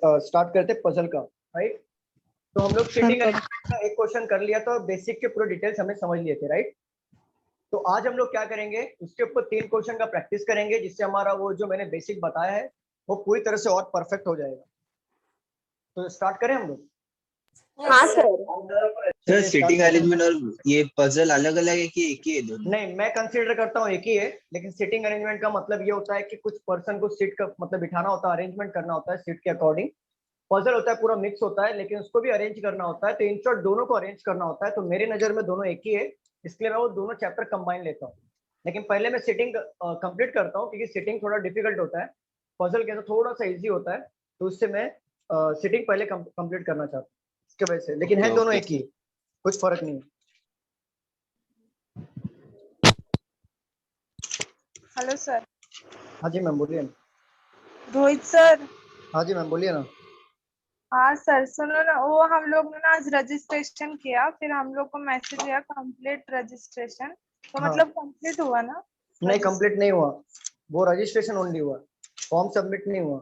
Start करते puzzle का, right. तो हम लोग सीटिंग का एक क्वेश्चन कर लिया था, बेसिक के पूरे डिटेल्स हमें समझ लिए थे, राइट। तो आज हम लोग क्या करेंगे, उसके ऊपर 3 क्वेश्चन का प्रैक्टिस करेंगे, जिससे हमारा वो जो मैंने बेसिक बताया है वो पूरी तरह से और परफेक्ट हो जाएगा। तो स्टार्ट करें हम लोग। हाँ सर, सीटिंग अरेंजमेंट और ये पजल अलग अलग है कि एक ही है दोनों? नहीं, मैं कंसीडर करता हूँ एक ही है, लेकिन सीटिंग अरेंजमेंट का मतलब ये होता है कि कुछ पर्सन को सीट का मतलब बिठाना होता है, अरेंजमेंट करना होता है सीट के अकॉर्डिंग। पजल होता है पूरा मिक्स होता है, लेकिन उसको भी अरेंज करना होता है, तो इन शॉर्ट दोनों को अरेंज करना होता है। तो मेरे नजर में दोनों एक ही है, इसलिए मैं वो दोनों चैप्टर कंबाइन लेता हूँ। लेकिन पहले मैं सिटिंग कंप्लीट करता हूँ, क्योंकि सिटिंग थोड़ा डिफिकल्ट होता है, पजल कैसे थोड़ा सा इजी होता है, तो उससे मैं सिटिंग पहले कंप्लीट करना चाहता हूँ इसके वजह से। लेकिन है दोनों एक ही, कुछ फर्क नहीं है। Hello sir. हाँ जी मैम बोलिए ना। रोहित सर। हाँ जी मैम बोलिए ना। हाँ सर, सुनो ना, वो हम लोग ने आज रजिस्ट्रेशन किया, फिर हम लोग को मैसेज आया कंप्लीट रजिस्ट्रेशन, तो हाँ। मतलब कंप्लीट हुआ ना? नहीं कंप्लीट नहीं हुआ, वो रजिस्ट्रेशन ओनली हुआ, फॉर्म सबमिट नहीं हुआ।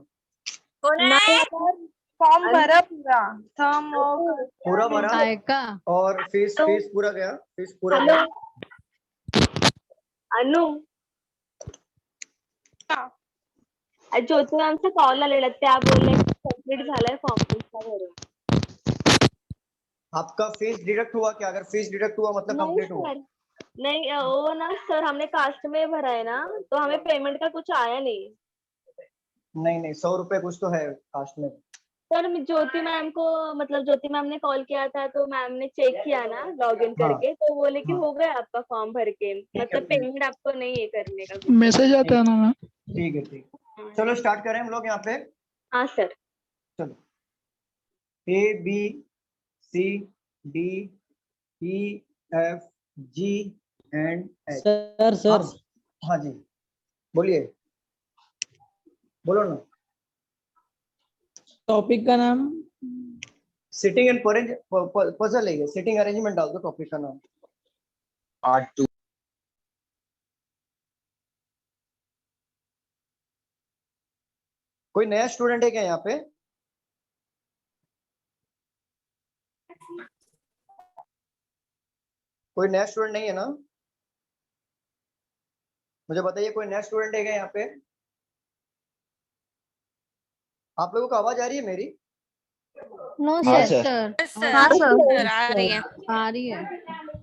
नहीं सर, फॉर्म भरा पूरा, थम पूरा भरा और फीस पूरा गया, फीस पूरा गया। अनु ज्योती मॅम चा कॉल आलेला, त्या बोलले कंप्लीट झालाय फॉर्म तुमचा भरून. आपका फीस डिडक्ट हुआ क्या? अगर फीस डिडक्ट हुआ मतलब कंप्लीट हुआ। नहीं वो ना सर, हमने कास्ट में भरा है ना, तो हमें पेमेंट का कुछ आया नहीं। नहीं 100 रुपए कुछ तो है कास्ट में। सर ज्योति मैम को, मतलब ज्योति मैम ने कॉल किया था, तो मैम ने चेक किया ना लॉगिन करके, तो बोले कि हो गया आपका फॉर्म भर के, मतलब पेमेंट आपको नहीं है करने का, मैसेज आता है ना मैम। ठीक है, चलो स्टार्ट करें हम लोग यहाँ पे। हाँ सर। चलो A B C D E F G and H. Sir हाँ जी बोलिए, बोलो ना। टॉपिक का नाम सिटिंग एंड पजल है, सिटिंग अरेंजमेंट डाल दो टॉपिक का नाम। पार्ट 2। कोई नया स्टूडेंट है क्या यहाँ पे? कोई नया स्टूडेंट नहीं है ना? मुझे बताइए कोई नया स्टूडेंट है क्या यहाँ पे? आप लोगों को आवाज आ रही है मेरी? नो हाँ सर। सर। हाँ सर आ रही है। आ रही है।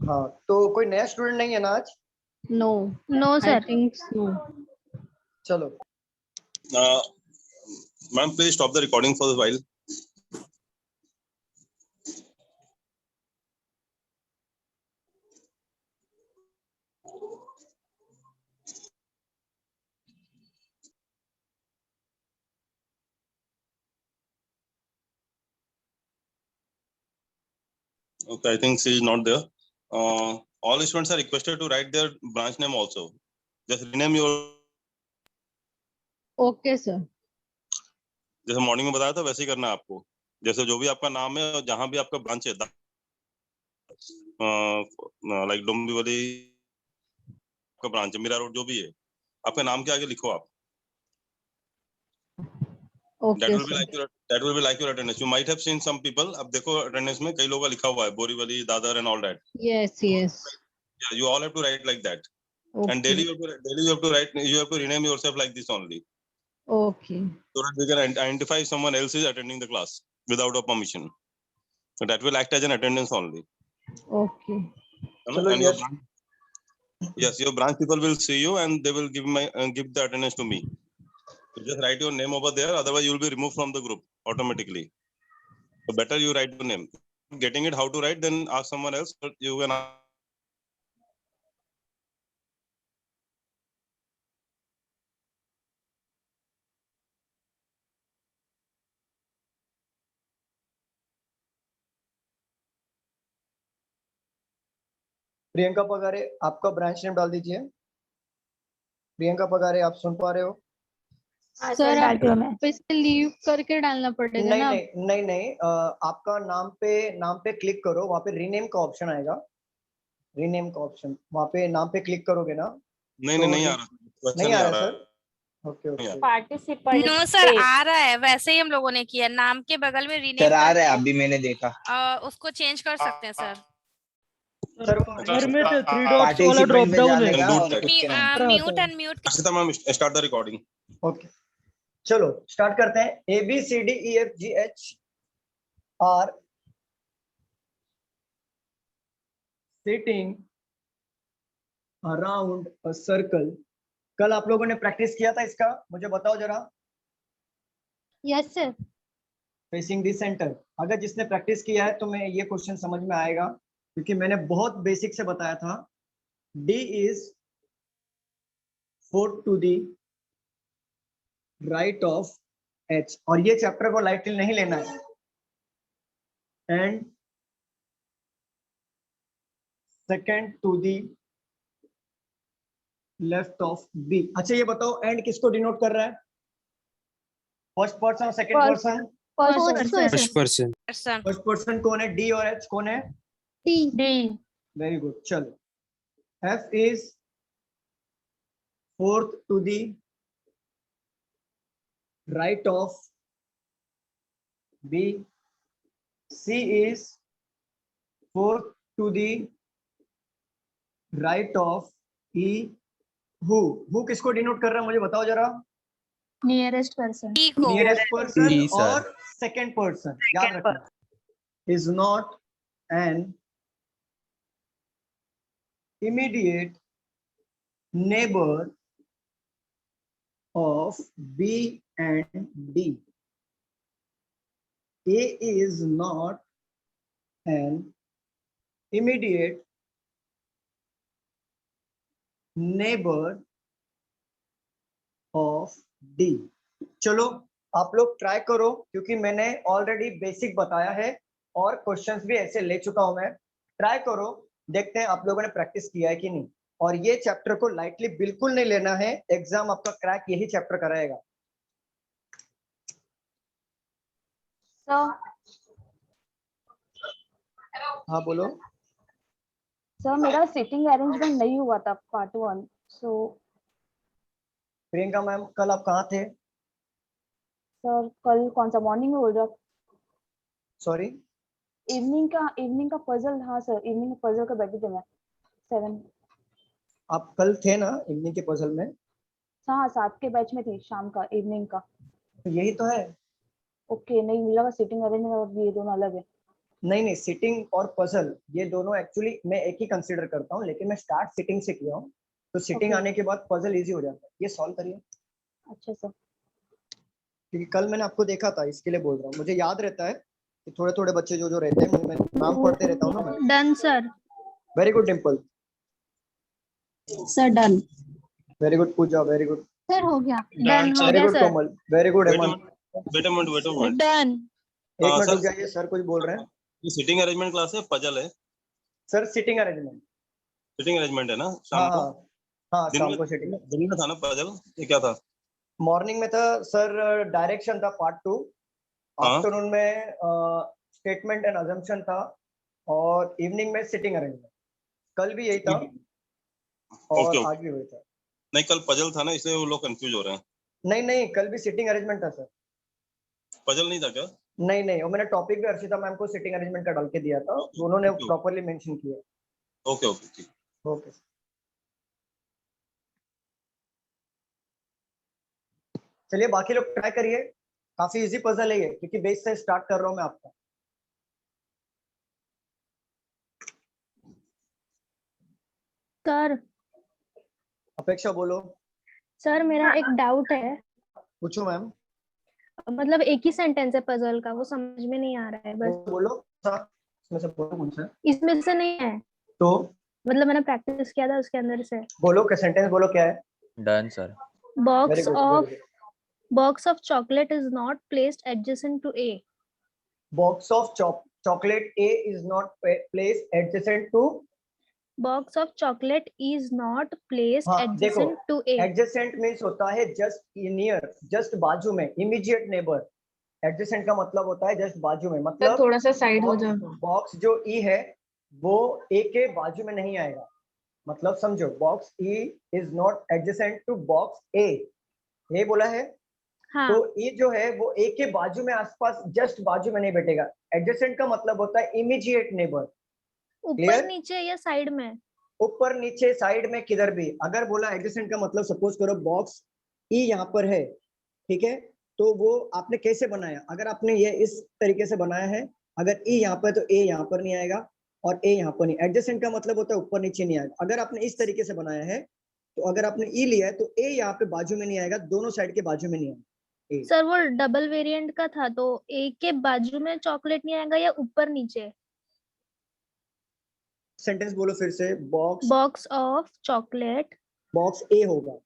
हाँ, तो कोई नया स्टूडेंट नहीं है ना आज? No no sir. नो। चलो Ma'am, please stop the recording for a while. Okay, I think she is not there. All students are requested to write their branch name also. Just rename your. Okay sir. जैसे morning में बताया था वैसे ही करना है आपको। जैसे जो भी आपका नाम है और जहां भी आपका ब्रांच है, लाइक डोंबिवली का ब्रांच है, मीरा रोड जो भी है, आपके नाम के आगे लिखो आप। Okay that will be like your attendance. You might have seen some people. अब देखो attendance में कई लोगों का लिखा हुआ है, Borivali, Dadar and all that. Yes yes. Yeah, you all have to write like that. And daily you have to write. You have to rename yourself like this only. Okay. So that we can identify if someone else is attending the class without a permission. So that will act as an attendance only. Okay. चलो And your branch people will see you and they will give the attendance to me. So just write your name over there. Otherwise, you will be removed from the group automatically. So better you write your name. Getting it how to write, then ask someone else. But you can. Priyanka Pagare, आपका branch name डाल दीजिए। प्रियंका पगारे, आप सुन पा रहे हो? Sir आप इसे leave करके डालना पड़ेगा ना? नहीं, आपका नाम पे क्लिक करो, वहाँ पे रीनेम का ऑप्शन आएगा, रीनेम का ऑप्शन, वहाँ पे नाम पे क्लिक करोगे ना? नहीं आ रहा। नहीं आ रहा sir. Okay okay participant no sir आ रहा है, वैसे ही हम लोगों ने किया, नाम के बगल में रीनेम सर आ रहा है, अभी मैंने देखा। उसको चेंज कर सकते हैं सर। सर सर में 3 डॉट्स वाला ड्रॉप पार्टिसिपेंट में डाउन है। जानेगा और उसके नाम। Mute unmute. Ashita ma'am, start the recording. Okay चलो स्टार्ट करते हैं। ABCDEFGH are sitting around a circle. कल आप लोगों ने प्रैक्टिस किया था इसका, मुझे बताओ जरा। Yes sir. Facing the centre. अगर जिसने प्रैक्टिस किया है तो मैं ये क्वेश्चन समझ में आएगा, क्योंकि मैंने बहुत बेसिक से बताया था। D is 4 to the right of H, और ये चैप्टर को लाइटली नहीं लेना है। And second to the left of B। अच्छा ये बताओ एंड किसको डिनोट कर रहा है? फर्स्ट पर्सन और second person? First person. First person कौन है? D और H कौन है? डी। Very good. चलो F is fourth to the right of B। C is fourth to the right of E। Who किसको डिनोट कर रहा है मुझे बताओ जरा। Nearest person. Nearest person E, sir. और सेकेंड पर्सन, याद रखना। Is not an immediate neighbour of B and D। A is not an immediate neighbor of D। चलो आप लोग ट्राई करो, क्योंकि मैंने ऑलरेडी बेसिक बताया है और क्वेश्चंस भी ऐसे ले चुका हूं मैं। ट्राई करो, देखते हैं आप लोगों ने प्रैक्टिस किया है कि नहीं। और ये चैप्टर को लाइटली बिल्कुल नहीं लेना है, एग्जाम आपका क्रैक यही चैप्टर कराएगा। हाँ बोलो। सर मेरा सीटिंग अरेंजमेंट नहीं हुआ था पार्ट 1, सो प्रियंका मैम कल आप कहाँ थे? सर कल कौन सा मॉर्निंग में बोल रहा? सॉरी इवनिंग का पजल। हाँ सर इवनिंग का पजल का बैठी थी मैं 7। आप कल थे ना इवनिंग के पजल में? हाँ 7 के बैच में थी शाम का, इवनिंग का। तो यही तो है। ओके नहीं मिला, सीटिंग अरेंजमेंट और ये दोनों अलग है। नहीं सिटिंग और पजल ये दोनों एक्चुअली मैं एक ही कंसीडर करता हूँ, लेकिन मैं स्टार्ट सिटिंग से किया हूँ, तो सिटिंग Okay. आने के बाद पजल इजी हो जाता है। ये सॉल्व करिए, अच्छा सर। क्योंकि कल मैंने आपको देखा था, इसके लिए बोल रहा हूँ। मुझे याद रहता है कि थोड़े थोड़े बच्चे जो रहते हैं, मैं नाम पढ़ते रहता हूँ ना मैं। Done sir. Very good Dimple. Sir done. Very good Pooja. Very good. Sir हो गया। डन हो वेरी गया good sir. Komal. Very good Wait a Hemant. minute, wait a minute, wait a minute. Done. एक मिनट सर, रुक जाइए, सर कुछ बोल रहे हैं। ये सिटिंग अरेंजमेंट क्लास है, पजल है। Sir sitting arrangement. Sitting arrangement है ना हाँ शाम को? हाँ दिन शाम में को सिटिंग। दिन में था ना पजल? ये क्या था? मॉर्निंग में था सर डायरेक्शन था पार्ट 2। हाँ। आफ्टरनून में स्टेटमेंट एंड अजम्पशन था, और इवनिंग में सिटिंग अरेंजमेंट। कल भी यही था और ओके, आज भी वही था। नहीं कल पजल था ना, इसलिए वो लोग कंफ्यूज हो रहे हैं। नहीं कल भी सिटिंग अरेंजमेंट था सर। पजल नहीं था क्या? नहीं और मैंने टॉपिक भी अर्शिता मैम को सिटिंग अरेंजमेंट का डाल के दिया था, उन्होंने Okay. प्रॉपर्ली मेंशन किया। ओके ओके ठीक। ओके चलिए बाकी लोग ट्राई करिए। काफी इजी पजल है ये, क्योंकि बेस से स्टार्ट कर रहा हूं मैं आपका। सर अपेक्षा बोलो। सर मेरा एक डाउट है, पूछो मैम। मतलब एक ही सेंटेंस है पजल का, वो समझ में नहीं आ रहा है बस। बोलो इसमें से बोलो कौन सा है? इसमें से नहीं है, तो मतलब मैंने प्रैक्टिस किया था उसके अंदर से। बोलो क्या सेंटेंस बोलो क्या है? Done sir. Very good. Box of chocolate is not placed adjacent to A. Box of chocolate A is not placed adjacent to। Box of chocolate is not placed हाँ, adjacent to A. Adjacent means होता है just near, just बाजू में, immediate neighbour. Adjacent का मतलब होता है just बाजू में, मतलब थोड़ा सा साइड हो जाओ। बॉक्स जो ई है वो ए के बाजू में नहीं आएगा। मतलब समझो, box E is not adjacent to box A, ये बोला है। हाँ तो ये जो है वो ए के बाजू में, आसपास, जस्ट बाजू में नहीं बैठेगा। एडजेसेंट का मतलब होता है इमीडिएट नेबर। ऊपर Clear? नीचे या साइड में? ऊपर नीचे साइड में किधर भी। अगर बोला एडजेसेंट का मतलब सपोज करो बॉक्स ई यहाँ पर है, ठीक है, तो वो आपने कैसे बनाया? अगर आपने ये इस तरीके से बनाया है, अगर ई यहाँ पर तो ए यहाँ पर नहीं आएगा और ए यहाँ पर नहीं। एडजेसेंट का मतलब होता है ऊपर नीचे नहीं आएगा। अगर आपने इस तरीके से बनाया है तो अगर आपने ई लिया है तो ए यहाँ पे बाजू में नहीं आएगा, दोनों साइड के बाजू में नहीं आएगा। सर वो डबल वेरिएंट का था, तो एक के बाजू में चॉकलेट नहीं आएगा या ऊपर नीचे? सेंटेंस बोलो फिर से। Box box of chocolate, box A होगा।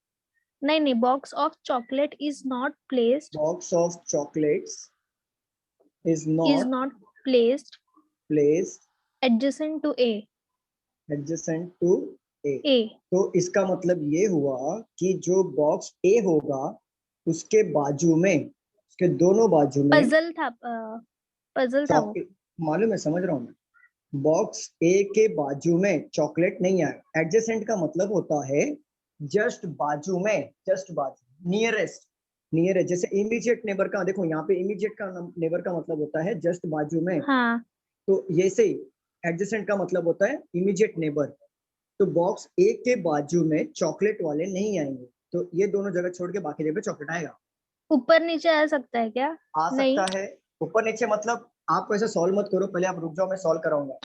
नहीं, box of chocolate is not placed, box of chocolates is is not not placed placed adjacent to A. Adjacent to A. A. तो इसका मतलब ये हुआ कि जो बॉक्स ए होगा उसके बाजू में, उसके दोनों बाजू में पजल था, पजल था वो। चॉकलेट, मालूम है, समझ रहा हूँ मैं। बॉक्स ए के बाजू में चॉकलेट नहीं आएगा। एडजेसेंट का मतलब होता है जस्ट बाजू में, जस्ट बाजू, नियरेस्ट, नियरेस्ट। जैसे इमीडिएट नेबर का, देखो यहाँ पे इमीडिएट का नेबर का मतलब होता है जस्ट बाजू में। हाँ तो ये से एडजेसेंट का मतलब होता है इमीडिएट नेबर। तो बॉक्स ए के बाजू में चॉकलेट वाले नहीं आएंगे, तो ये दोनों जगह छोड़ के बाकी जगह चॉकलेट आएगा। ऊपर नीचे आ सकता है क्या? आ नहीं। सकता है। ऊपर नीचे मतलब आप ऐसे सॉल्व मत करो, पहले आप रुक जाओ, मैं सॉल्व कराऊंगा।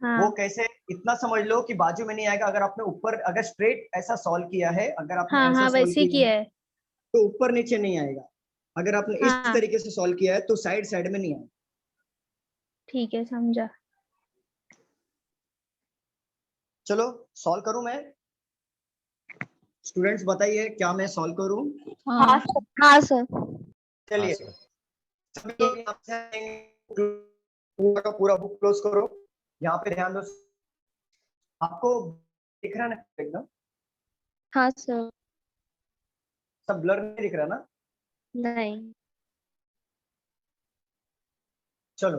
हाँ वो कैसे, इतना समझ लो कि बाजू में नहीं आएगा। अगर आपने ऊपर, अगर स्ट्रेट ऐसा सॉल्व किया है, अगर आपने हाँ ऐसा हाँ solve वैसे ही किया है। तो ऊपर नीचे नहीं आएगा। अगर आपने इस हाँ। तरीके से सॉल्व किया है तो साइड साइड में नहीं आएगा। ठीक है, समझा। चलो सॉल्व करूं मैं? स्टूडेंट्स बताइए, क्या मैं सॉल्व करूं? हाँ हाँ सर। चलिए सभी लोग यहाँ से पूरा का पूरा बुक क्लोज करो। यहाँ पे ध्यान दो, आपको दिख रहा है ना एकदम? हाँ सर। सब ब्लर नहीं दिख रहा ना? नहीं। चलो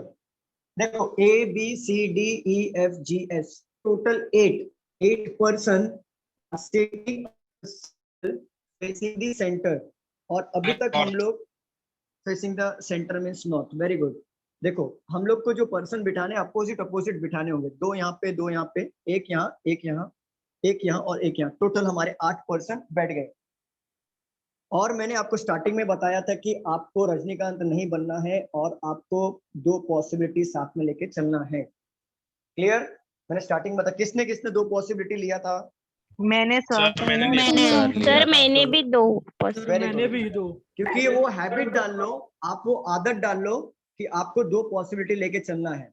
देखो, A B C D E F G H, total 8 person स्टेटिंग facing the centre. और अभी तक हम लोग facing the centre means north. Very good. देखो हम लोग को जो पर्सन बिठाने, अपोजिट अपोजिट बिठाने होंगे, 2 यहाँ पे, 2 यहाँ पे, एक यहाँ, एक यहाँ, एक यहाँ और एक यहाँ। टोटल हमारे 8 पर्सन बैठ गए। और मैंने आपको स्टार्टिंग में बताया था कि आपको रजनीकांत नहीं बनना है और आपको 2 पॉसिबिलिटी साथ में लेके चलना है। क्लियर? मैंने स्टार्टिंग में बताया। किसने किसने 2 पॉसिबिलिटी लिया था? मैंने सर सर मैंने भी 2 मैंने भी 2। क्योंकि वो हैबिट डाल लो, आप वो आदत डाल लो कि आपको 2 पॉसिबिलिटी लेके चलना है।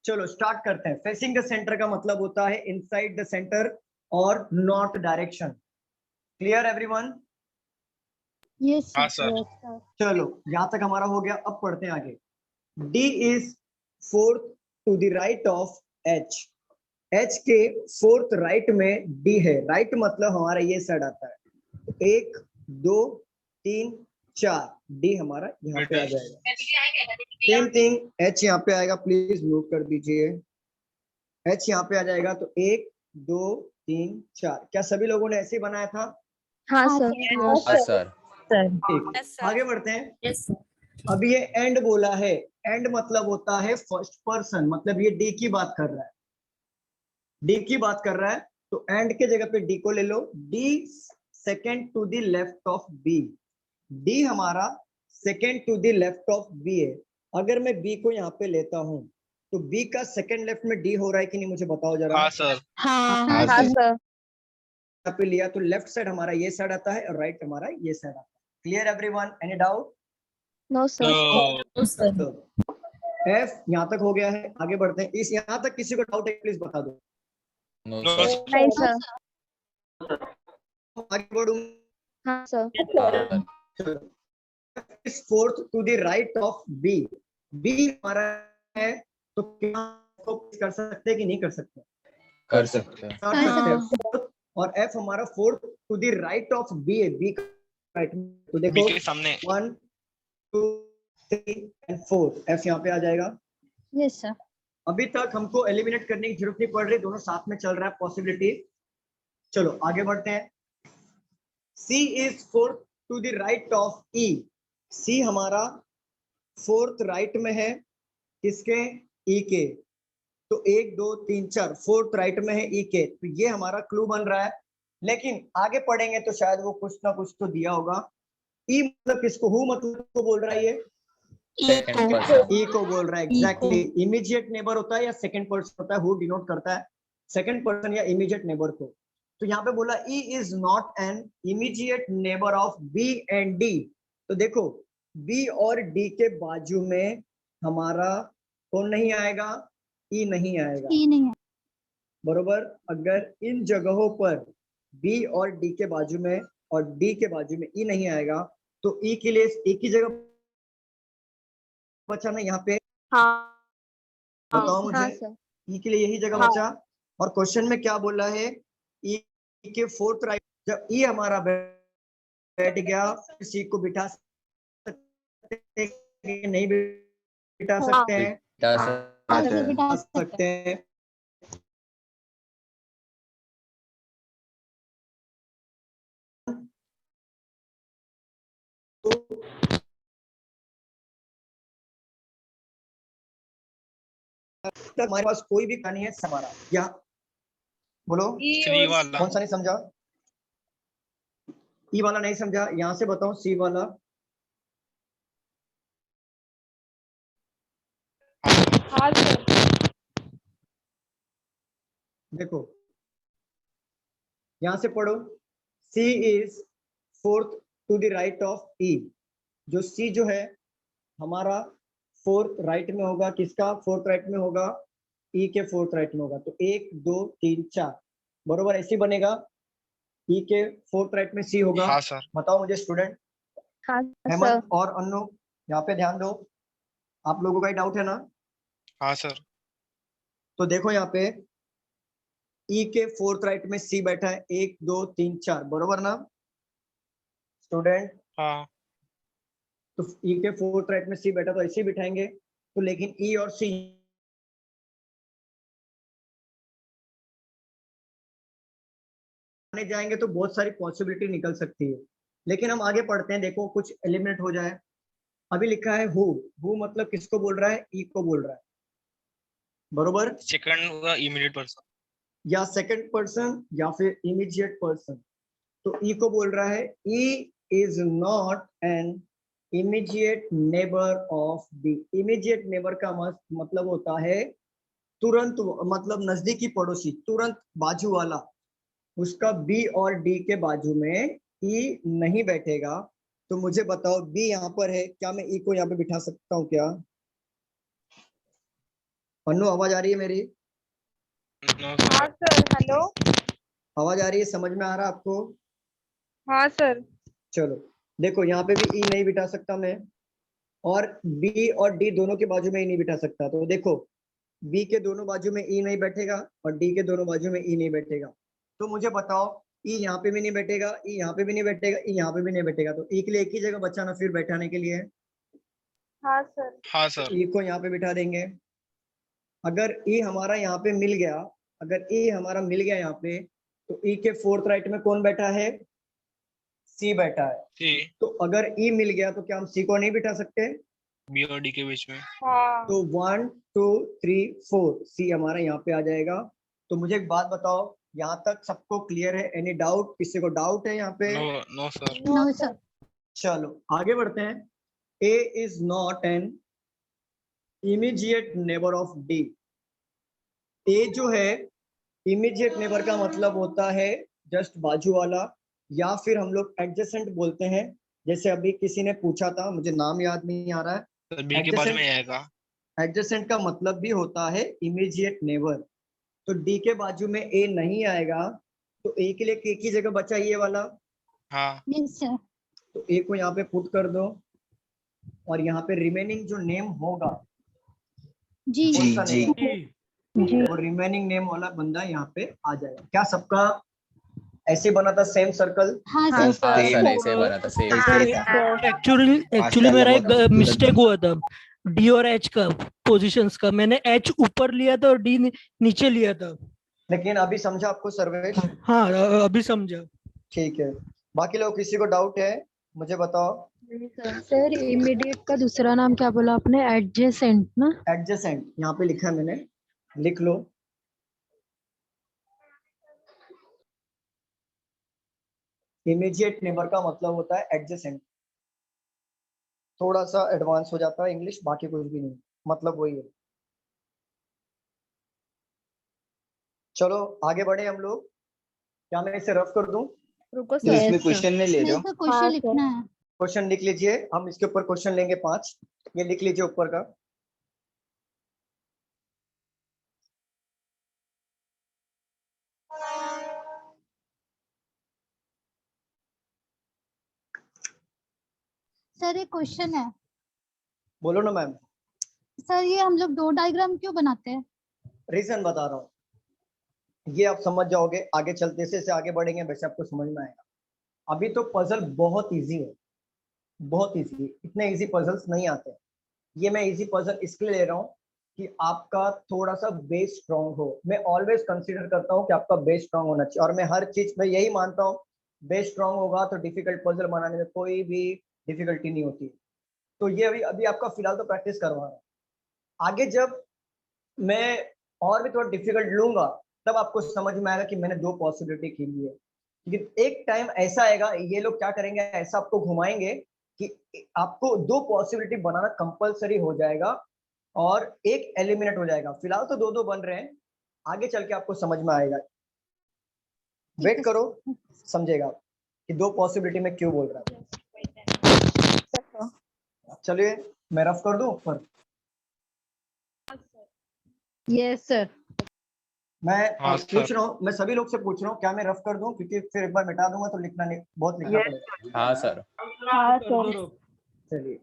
चलो स्टार्ट करते हैं। फेसिंग द सेंटर का मतलब होता है इनसाइड द सेंटर और north direction. Clear everyone? Yes sir. चलो यहाँ तक हमारा हो गया। अब पढ़ते हैं आगे। D is 4th to the right of H। H के 4th राइट में D है। राइट मतलब हमारा ये साइड आता है। 1 2 3 4, D हमारा यहाँ पे आ जाएगा। सेम थिंग H यहाँ पे आएगा, प्लीज नोट कर दीजिए। H यहाँ पे आ जाएगा तो 1 2 3 4। क्या सभी लोगों ने ऐसे ही बनाया था? हाँ सर। ठीक, आगे बढ़ते हैं। अभी ये एंड बोला है। एंड मतलब होता है फर्स्ट पर्सन, मतलब ये D की बात कर रहा है। D की बात कर रहा है तो एंड के जगह पे D को ले लो। D second to the left of B। D हमारा second to the left of B है। अगर मैं B को यहाँ पे लेता हूँ तो B का सेकेंड लेफ्ट में D हो रहा है कि नहीं, मुझे बताओ जरा। हाँ सर। हाँ सर। यहाँ पे लिया तो लेफ्ट साइड हमारा ये साइड आता है और राइट हमारा ये साइड आता है। Clear everyone? Any doubt? No sir. F यहाँ तक हो गया है। आगे बढ़ते हैं। इस यहाँ तक किसी को डाउट है प्लीज बता दो। नहीं सर। आगे बढ़ूं? हाँ सर। इस 4th to the right of B। B हमारा है तो क्या फोकस कर सकते हैं कि नहीं कर सकते? कर सकते हैं। कर सकते हैं। और F हमारा 4th to the right of B है। B का राइट, तो देखो B के सामने 1 2 3 and 4, F यहाँ पे आ जाएगा। Yes sir. अभी तक हमको एलिमिनेट करने की जरूरत नहीं पड़ रही, दोनों साथ में चल रहा है पॉसिबिलिटी। चलो आगे बढ़ते हैं। C is 4th to the right of E, C हमारा फोर्थ राइट में है, किसके? ई के। तो 1 2 3 4 फोर्थ राइट में है ई के, तो ये हमारा क्लू बन रहा है। लेकिन आगे पढ़ेंगे तो शायद वो कुछ ना कुछ तो दिया होगा। ई मतलब किसको, हु मतलब को बोल रहा है ये? ई को बोल रहा है, एग्जैक्टली। इमीडिएट नेबर होता है या सेकंड पर्सन होता है? हु डिनोट करता है सेकंड पर्सन या इमीडिएट नेबर को। तो यहाँ पे बोला E is not an immediate neighbour of B and D. तो देखो बी और डी के बाजू में हमारा कौन नहीं आएगा? ई नहीं आएगा, ई नहीं है। बरोबर। अगर इन जगहों पर बी और डी के बाजू में और डी के बाजू में ई नहीं आएगा तो ई के लिए एक ही जगह बचा ना यहाँ पे। हाँ बताओ मुझे, हाँ सर। ई के लिए यही जगह हाँ। बचा। और क्वेश्चन में क्या बोला है? ई के फोर्थ राइट, जब ई हमारा बैठ गया, सी को बिठा सकते हैं, नहीं बिठा सकते हैं? हाँ सर, बिठा सकते हैं। तो हमारे पास कोई भी कहानी है हमारा, या बोलो ई और कौन सा नहीं समझा? ई वाला नहीं समझा, यहां से बताओ सी वाला। हाँ सर। देखो यहां से पढ़ो, C is fourth to the right of E। जो C जो है हमारा फोर्थ राइट में होगा, किसका फोर्थ राइट में होगा? E के फोर्थ राइट में होगा। तो 1 2 3 4 बरोबर ऐसे बनेगा। E के फोर्थ राइट में C होगा। हाँ सर। बताओ मुझे स्टूडेंट, हाँ सर। हेमंत और अन्नू, यहाँ पे ध्यान दो। आप लोगों का ही डाउट है ना? हाँ सर। तो देखो यहाँ पे ई के फोर्थ राइट में सी बैठा है, 1 2 3 4 बरोबर ना स्टूडेंट? हाँ। तो ई के फोर्थ राइट में सी बैठा तो ऐसे ही बिठाएंगे। तो लेकिन ई और सी जाएंगे तो बहुत सारी पॉसिबिलिटी निकल सकती है। लेकिन हम आगे पढ़ते हैं, देखो कुछ एलिमिनेट हो जाए। अभी लिखा है हु मतलब किसको बोल रहा है? ई को बोल रहा है, बरोबर। सेकंड इमीडिएट पर्सन या सेकंड पर्सन या फिर इमीडिएट पर्सन। तो ई को बोल रहा है E is not an immediate neighbour of B. Immediate neighbour का मतलब होता है तुरंत, मतलब नजदीकी पड़ोसी, तुरंत बाजू वाला। उसका बी और डी के बाजू में ई नहीं बैठेगा। तो मुझे बताओ बी यहाँ पर है, क्या मैं ई को यहाँ पे बिठा सकता हूँ क्या? अन्नू आवाज आ रही है मेरी? हाँ सर। हेलो। आवाज आ रही है? समझ में आ रहा है आपको? हाँ सर। चलो देखो यहाँ पे भी ई नहीं बिठा सकता मैं, और बी और डी दोनों के बाजू में ई नहीं बिठा सकता। तो देखो बी के दोनों बाजू में ई नहीं बैठेगा और डी के दोनों बाजू में ई नहीं बैठेगा। तो मुझे बताओ ई यहाँ पे भी नहीं बैठेगा, ई यहाँ पे भी नहीं बैठेगा, ई यहाँ पे भी नहीं बैठेगा। तो ई के लिए एक ही जगह बचा ना फिर बैठाने के लिए। हाँ सर। हाँ सर। ई को यहाँ पे बिठा देंगे। अगर ई हमारा यहाँ पे मिल गया, अगर ई हमारा मिल गया यहाँ पे, तो ई के फोर्थ राइट में कौन बैठा है? सी बैठा है। सी। तो अगर ई मिल गया तो क्या हम सी को नहीं बिठा सकते? बी और डी के बीच में। हाँ। तो 1 2 3 4 सी हमारा यहाँ पे आ जाएगा। तो मुझे एक बात बताओ, यहाँ तक सबको क्लियर है? Any doubt? किसी को डाउट है यहाँ पे? No sir. No sir. चलो आगे बढ़ते हैं। A is not an immediate neighbour of D. A जो है इमीडिएट नेबर का मतलब होता है जस्ट बाजू वाला, या फिर हम लोग एडजेसेंट बोलते हैं। जैसे अभी किसी ने पूछा था, मुझे नाम याद नहीं आ रहा है। सर बी के बाजू में आएगा। एडजेसेंट का मतलब भी होता है इमीडिएट नेबर। तो डी के बाजू में ए नहीं आएगा, तो ए के लिए एक ही जगह बचा ये वाला। हाँ। Yes sir. तो ए को यहाँ पे पुट कर दो, और यहाँ पे रिमेनिंग जो नेम होगा जी कौन सा जी नेम, वो रिमेनिंग नेम वाला बंदा यहाँ पे आ जाएगा। क्या सबका ऐसे बना था सेम सर्कल? हाँ हाँ, सर। सेम ऐसे बना था, सेम सर एक्चुअली मेरा एक मिस्टेक हुआ था डी और एच का पोजीशंस का। मैंने एच ऊपर लिया था और डी नीचे लिया था। लेकिन अभी समझा आपको सर्वेश? हाँ अभी समझा। ठीक है। बाकी लोग किसी को डाउट है? मुझे बताओ। सर इमीडिएट का दूसरा नाम क्या बोला आपने? एडजेसेंट ना? एडजेसेंट यहाँ पे लिखा है मैंने, लिख लो। इमीडिएट नेबर का मतलब होता है एडजेसेंट। थोड़ा सा एडवांस हो जाता है इंग्लिश, बाकी कुछ भी नहीं, मतलब वही है। चलो आगे बढ़े हम लोग। क्या मैं इसे रफ कर दूं? रुको तो इसमें क्वेश्चन में ले रहे हो? क्वेश्चन लिखना है। क्वेश्चन लिख लीजिए, हम इसके ऊपर क्वेश्चन लेंगे 5। ये लिख लीजिए ऊपर का। सर एक क्वेश्चन है। बोलो ना मैम। सर ये हम लोग 2 डायग्राम क्यों बनाते हैं? रीजन बता रहा हूँ, ये आप समझ जाओगे आगे चलते, जैसे आगे बढ़ेंगे वैसे आपको समझ में आएगा। अभी तो पजल बहुत इजी है, बहुत इजी। इतने इजी पजल्स नहीं आते। ये मैं इजी पजल इसलिए ले रहा हूँ कि आपका थोड़ा सा बेस स्ट्रांग हो। मैं ऑलवेज कंसीडर करता हूँ कि आपका बेस स्ट्रांग होना चाहिए, और मैं हर चीज में यही मानता हूँ, बेस स्ट्रांग होगा तो डिफिकल्ट पजल बनाने में कोई भी डिफिकल्टी नहीं होती। तो ये अभी अभी आपका फिलहाल तो प्रैक्टिस करवा रहा हूँ। आगे जब मैं और भी थोड़ा डिफिकल्ट लूंगा तब आपको समझ में आएगा कि मैंने 2 पॉसिबिलिटी की ली है। लेकिन एक टाइम ऐसा आएगा, ये लोग क्या करेंगे, ऐसा आपको घुमाएंगे कि आपको 2 पॉसिबिलिटी बनाना कंपलसरी हो जाएगा और एक एलिमिनेट हो जाएगा। फिलहाल तो 2-2 बन रहे हैं, आगे चल के आपको समझ में आएगा। वेट करो, समझेगा कि 2 पॉसिबिलिटी में क्यों बोल रहा हूँ। चलिए मैं रफ कर दूं ऊपर। Yes sir. मैं हाँ, पूछ सर। रहा हूँ, मैं सभी लोग से पूछ रहा हूँ क्या मैं रफ कर दूं, क्योंकि फिर एक बार मिटा दूंगा तो लिखना नहीं, बहुत लिखना पड़ेगा। हाँ सर। हाँ सर। चलिए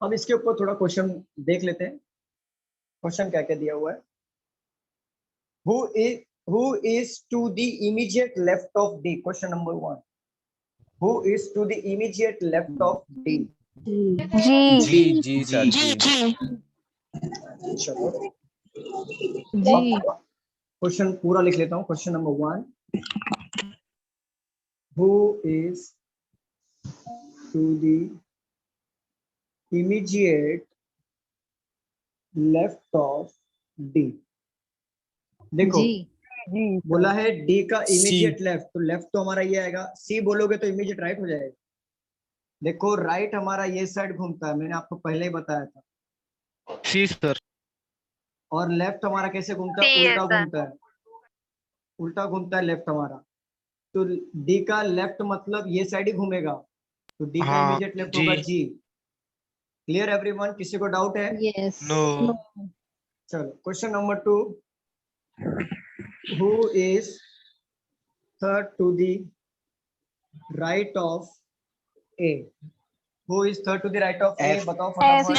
अब इसके ऊपर थोड़ा क्वेश्चन देख लेते हैं। क्वेश्चन क्या क्या दिया हुआ है। who is to the immediate left of D? Question number 1. Who is to the immediate left of D? जी सर जी। चलो जी। क्वेश्चन पूरा लिख लेता हूँ। Question number 1, who is to the immediate left of D? देखो बोला है D का इमीडिएट लेफ्ट, तो लेफ्ट तो हमारा ये आएगा। C बोलोगे तो इमीडिएट राइट हो जाएगा। देखो राइट हमारा ये साइड घूमता है, मैंने आपको पहले ही बताया था। सी सर। और लेफ्ट हमारा कैसे घूमता है? उल्टा घूमता है, उल्टा घूमता है लेफ्ट हमारा। तो डी का लेफ्ट मतलब ये साइड ही घूमेगा, तो डी का हाँ, इमीडिएट लेफ्ट होगा जी। जी। Clear everyone? किसी को डाउट है? यस। नो। चलो question number 2, who is third to the right of A? Who is third to the right of A? बताओ फटाफट।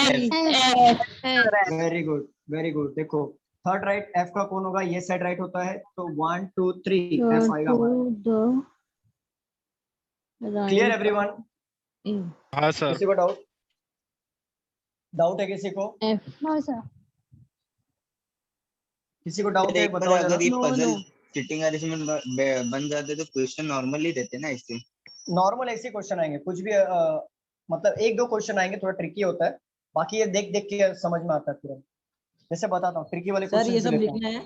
Very good, very good. देखो थर्ड राइट एफ का कौन होगा? ये साइड राइट होता है, तो 1 2 3 एफ आएगा हमारा। Clear everyone? हाँ सर। किसी को डाउट? डाउट है किसी को? No sir. किसी को डाउट है? एक बार बताओ अगर ये जरा। पजल सिटिंग अरेंजमेंट बन जाते तो क्वेश्चन नॉर्मली देते ना इससे। नॉर्मल ऐसे क्वेश्चन आएंगे, कुछ भी मतलब 1-2 क्वेश्चन आएंगे, थोड़ा ट्रिकी होता है। बाकी ये देख देख के समझ में आता है तुरंत। जैसे बताता हूँ ट्रिकी वाले क्वेश्चन। सर ये सब लिखना है?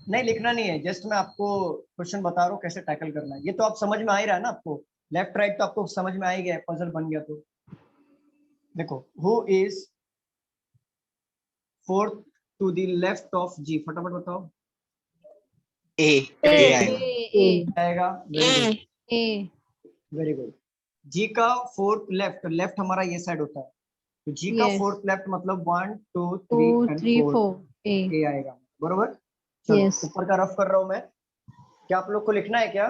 नहीं लिखना नहीं है, जस्ट मैं आपको क्वेश्चन बता रहा हूँ कैसे टैकल करना है। ये तो आप समझ में आ ही रहा है ना आपको, लेफ्ट राइट तो आपको समझ में आ ही गया, पजल बन गया। तो देखो who is fourth to the left of G? फटाफट बताओ। ए आएगा। ए। Very good. जी का फोर्थ लेफ्ट, लेफ्ट हमारा ये साइड होता है, तो जी का फोर्थ लेफ्ट मतलब 1 2 3 और 4 ए आएगा। बरोबर? चलो ऊपर का रफ कर रहा हूं मैं। क्या आप लोग को लिखना है क्या?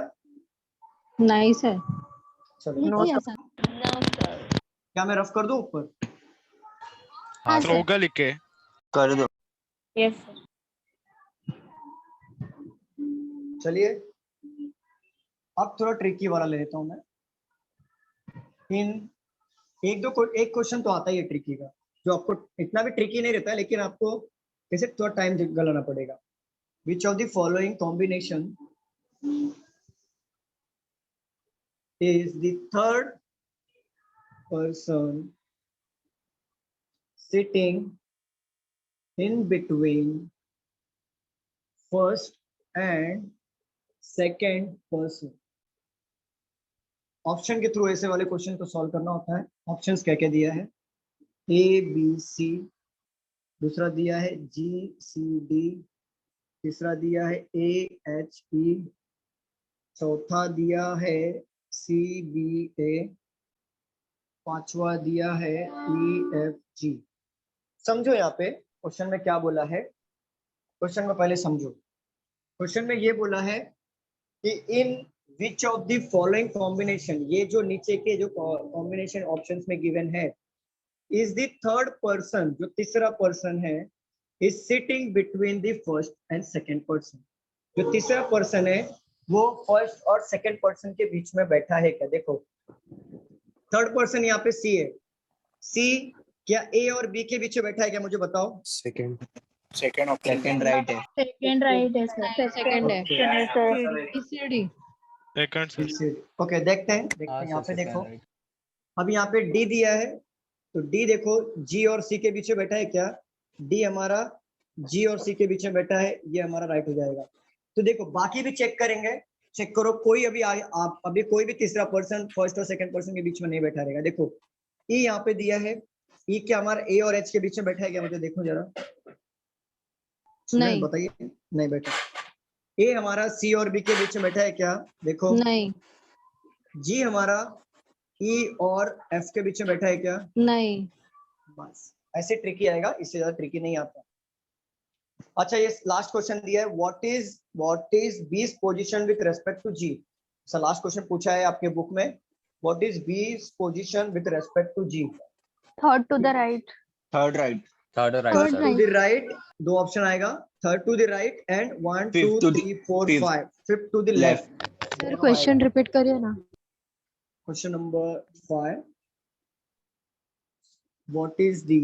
नहीं सर। चलो लिखिए सर। क्या मैं रफ कर दूं ऊपर? हाँ सर होगा लिख के। कर दो। यस चलिए अब थोड़ा ट्रिकी वाला ले लेता हूं मैं। एक क्वेश्चन तो आता ही है ट्रिकी का, जो आपको इतना भी ट्रिकी नहीं रहता है, लेकिन आपको कैसे थोड़ा टाइम लगाना पड़ेगा। विच of the following combination is the third person sitting in between first and second person. Option के थ्रू ऐसे वाले क्वेश्चन को सॉल्व करना होता है। ऑप्शंस क्या क्या दिया है? ए बी सी, दूसरा दिया है जी सी डी, तीसरा दिया है ए एच ई, चौथा दिया है सी बी ए, पांचवा दिया है ई एफ जी। समझो यहाँ पे क्वेश्चन में क्या बोला है, क्वेश्चन में पहले समझो। क्वेश्चन में ये बोला है कि in which of the following combination, ये जो नीचे के जो कॉम्बिनेशन ऑप्शंस में गिवन है, इज द थर्ड पर्सन, जो तीसरा पर्सन है, is sitting between the first and second person. जो तीसरा पर्सन है वो फर्स्ट और सेकंड पर्सन के बीच में बैठा है क्या? देखो थर्ड पर्सन यहाँ पे सी है, सी क्या ए और बी के बीच में बैठा है क्या? मुझे बताओ। सेकंड राइट है। सेकंड राइट है सर। सेकंड है BCD। Second sir. ओके देखते हैं यहाँ पे देखो। अब यहाँ पे डी दिया है, तो डी देखो जी और सी के बीच में बैठा है क्या? डी हमारा जी और सी के बीच में बैठा है, ये हमारा राइट हो जाएगा। तो देखो बाकी भी चेक करेंगे, चेक करो कोई अभी आप अभी कोई भी तीसरा पर्सन फर्स्ट और सेकंड पर्सन के बीच में नहीं बैठा रहेगा। देखो ई यहाँ पे दिया है, ई क्या हमारा ए और एच के बीच में बैठा है क्या? मुझे देखो जरा, नहीं। बताइए। नहीं बैठा। ए हमारा सी और बी के बीच में बैठा है क्या? देखो नहीं। जी हमारा ई और एफ के बीच में बैठा है क्या? नहीं। बस ऐसे ट्रिकी आएगा, इससे ज्यादा ट्रिकी नहीं आता। अच्छा ये लास्ट क्वेश्चन दिया है, what is B's position with respect to G. Sir last question पूछा है आपके बुक में, what is B's position with respect to G? Third to the right. Third right third to the right, दो option आएगा, third to the right and 1 2 3 4 5, fifth to the left. Sir question repeat करिए ना। Question number 5, what is the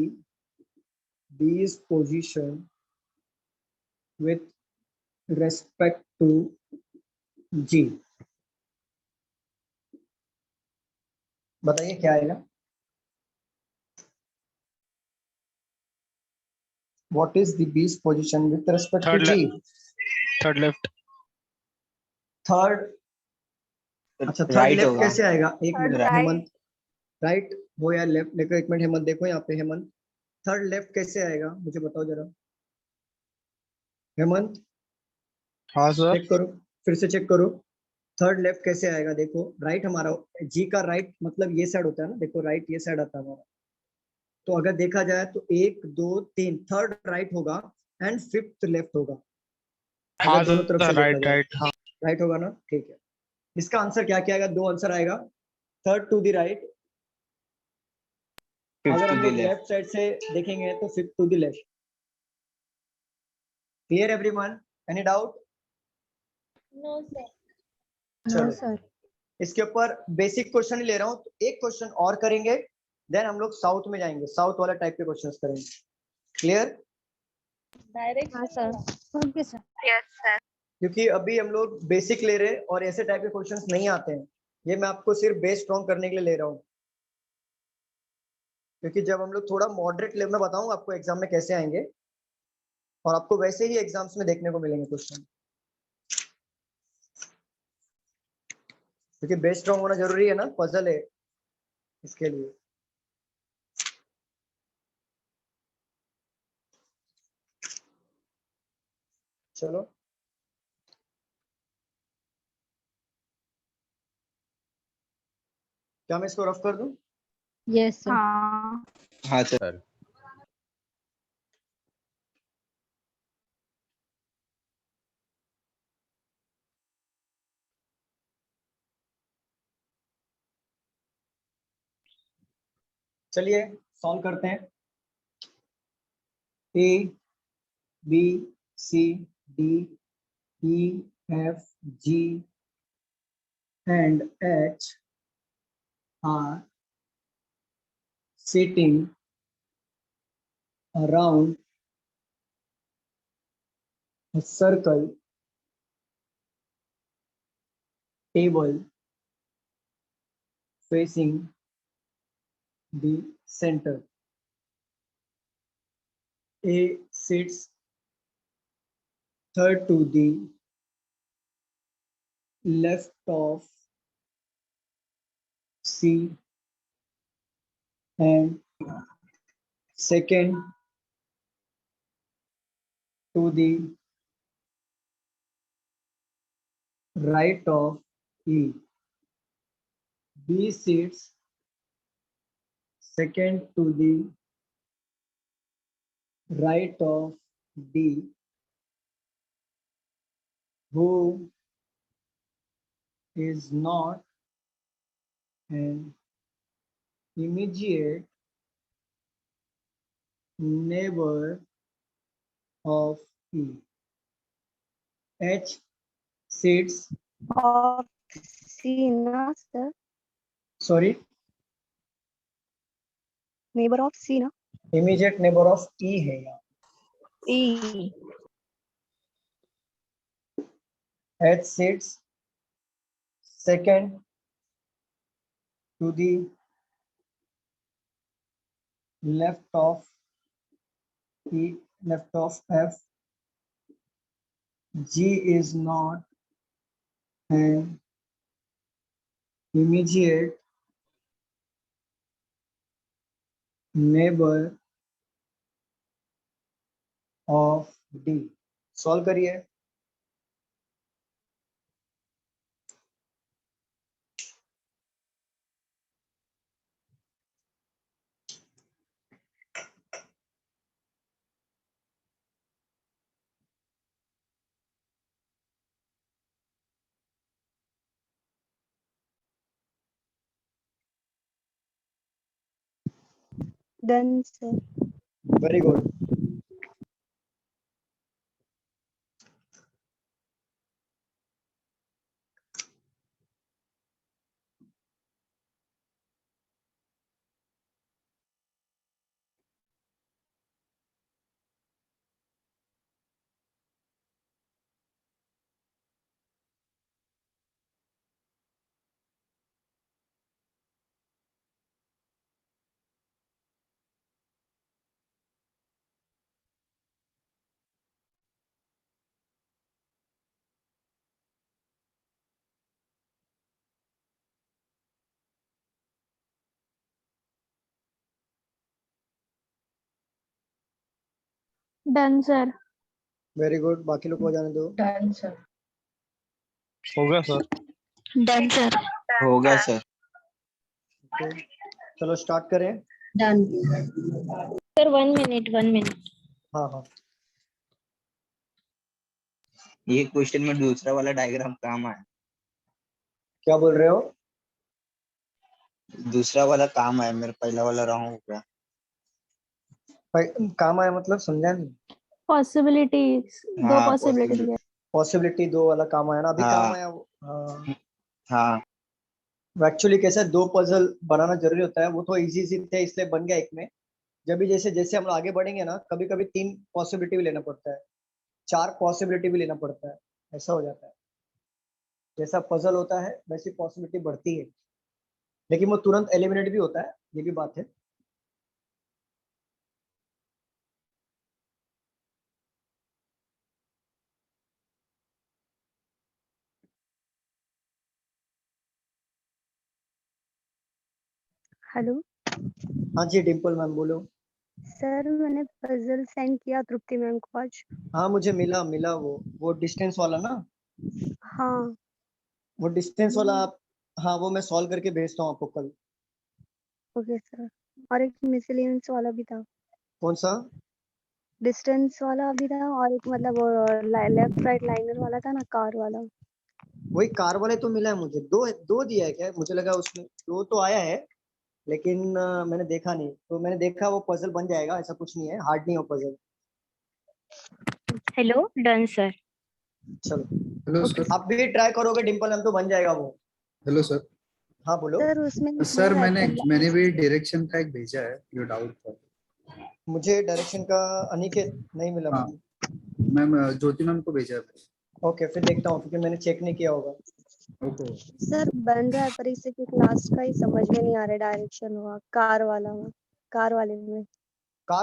B's position with respect to G? बताइए क्या आएगा? What is the B's position with respect to G? Third left. Third, अच्छा third Right left होगा। कैसे आएगा? एक Third minute right. Hemant, right हो या लेफ्ट? देखो एक मिनट हेमंत, देखो यहाँ पे हेमंत, थर्ड लेफ्ट कैसे आएगा मुझे बताओ जरा हेमंत। हाँ सर। चेक करो, फिर से चेक करो, थर्ड लेफ्ट कैसे आएगा? देखो राइट हमारा जी का राइट मतलब ये साइड होता है ना, देखो राइट ये साइड आता है हमारा। तो अगर देखा जाए तो 1 2 3 थर्ड राइट होगा एंड फिफ्थ लेफ्ट होगा। हाँ दोनों तरफ से सर राइट देखा जाए राइट। हाँ राइट होगा ना, ठीक है। इसका आंसर क्या क्या आएगा? दो आंसर आएगा, थर्ड टू द राइट, अगर हम लोग लेफ्ट साइड से देखेंगे तो fifth to the left. Clear everyone? Any doubt? No sir. No sir. इसके ऊपर बेसिक क्वेश्चन ही ले रहा हूँ, तो एक क्वेश्चन और करेंगे, देन हम लोग साउथ में जाएंगे, साउथ वाला टाइप के क्वेश्चंस करेंगे। क्लियर? डायरेक्ट। हाँ sir. Okay sir. Yes sir. क्योंकि अभी हम लोग बेसिक ले रहे हैं और ऐसे टाइप के क्वेश्चंस नहीं आते हैं, ये मैं आपको सिर्फ बेस स्ट्रॉन्ग करने के लिए ले रहा हूँ। क्योंकि जब हम लोग थोड़ा मॉडरेट लेवल में बताऊंगा आपको एग्जाम में कैसे आएंगे, और आपको वैसे ही एग्जाम्स में देखने को मिलेंगे क्वेश्चन, क्योंकि बेस स्ट्रॉन्ग होना जरूरी है ना, पजल है इसके लिए। चलो क्या मैं इसको रफ कर दूं? Yes sir. हाँ हाँ सर। चलिए सॉल्व करते हैं। A B C D E F G and H are sitting around a circle, table facing the center. A sits third to the left of C and second to the right of E. B sits second to the right of D, who is not an immediate neighbor of E. H sits, Of C, ना sir? sorry, Neighbor of C, ना? immediate neighbor of E है यहाँ. E. H sits second to the left of E, left of F. G is not an immediate neighbor of D. Solve करिए. Done, sir. Very good. Done sir. Very good. बाकी लोग को जाने दो. Done sir. हो गया sir. Done sir. होगा sir. Okay. चलो स्टार्ट करें. डन. Sir 1 minute. हाँ हाँ. ये क्वेश्चन में दूसरा वाला डायग्राम काम आया. क्या बोल रहे हो? दूसरा वाला काम आया, मेरा पहला वाला रॉन्ग हो गया. काम आया मतलब समझा नहीं. पॉसिबिलिटी. दो हाँ, पॉसिबिलिटी दिया. पॉसिबिलिटी 2 वाला काम आया ना अभी. हाँ. काम आया वो. हाँ. हाँ. एक्चुअली कैसा है, 2 पजल बनाना जरूरी होता है. वो तो इजी थे इसलिए बन गया एक में. जब भी जैसे जैसे हम लोग आगे बढ़ेंगे ना, कभी कभी 3 पॉसिबिलिटी भी लेना पड़ता है, 4 पॉसिबिलिटी भी लेना पड़ता है. ऐसा हो जाता है. जैसा पजल होता है वैसी पॉसिबिलिटी बढ़ती है, लेकिन वो तुरंत एलिमिनेट भी होता है. ये भी बात है. हेलो हाँ जी डिम्पल मैम बोलो. सर, मैंने पजल सेंड किया तृप्ति मैम को आज. हाँ मुझे मिला वो डिस्टेंस वाला ना. हाँ. वो डिस्टेंस वाला आप. हाँ वो मैं सॉल्व करके भेजता हूँ आपको कल. Okay sir. और एक मिसलेनियस वाला भी था. कौन सा? डिस्टेंस वाला भी था और एक मतलब लेफ्ट राइट लाइनर वाला था ना, कार वाला. वही कार वाले तो मिला है मुझे. दो दिया है क्या? मुझे लगा उसमें 2 तो आया है, लेकिन मैंने देखा नहीं. तो मैंने देखा वो पजल बन जाएगा, ऐसा कुछ नहीं है, हार्ड नहीं हो पजल. हेलो. Done sir. चलो. Hello sir. आप भी ट्राई करोगे डिम्पल मैम तो बन जाएगा वो. Hello sir. हाँ बोलो. सर उसमें सर मैंने भी डायरेक्शन का एक भेजा है, ये डाउट था. मुझे डायरेक्शन का अनिकेत नहीं मिला. हाँ. मैम ज्योति मैम को भेजा है. ओके फिर देखता हूँ, क्योंकि मैंने चेक नहीं किया होगा. सर बन रहा है पर इसे कुछ लास्ट का ही समझ में नहीं आ रहा डायरेक्शन हुआ कार वाले में कार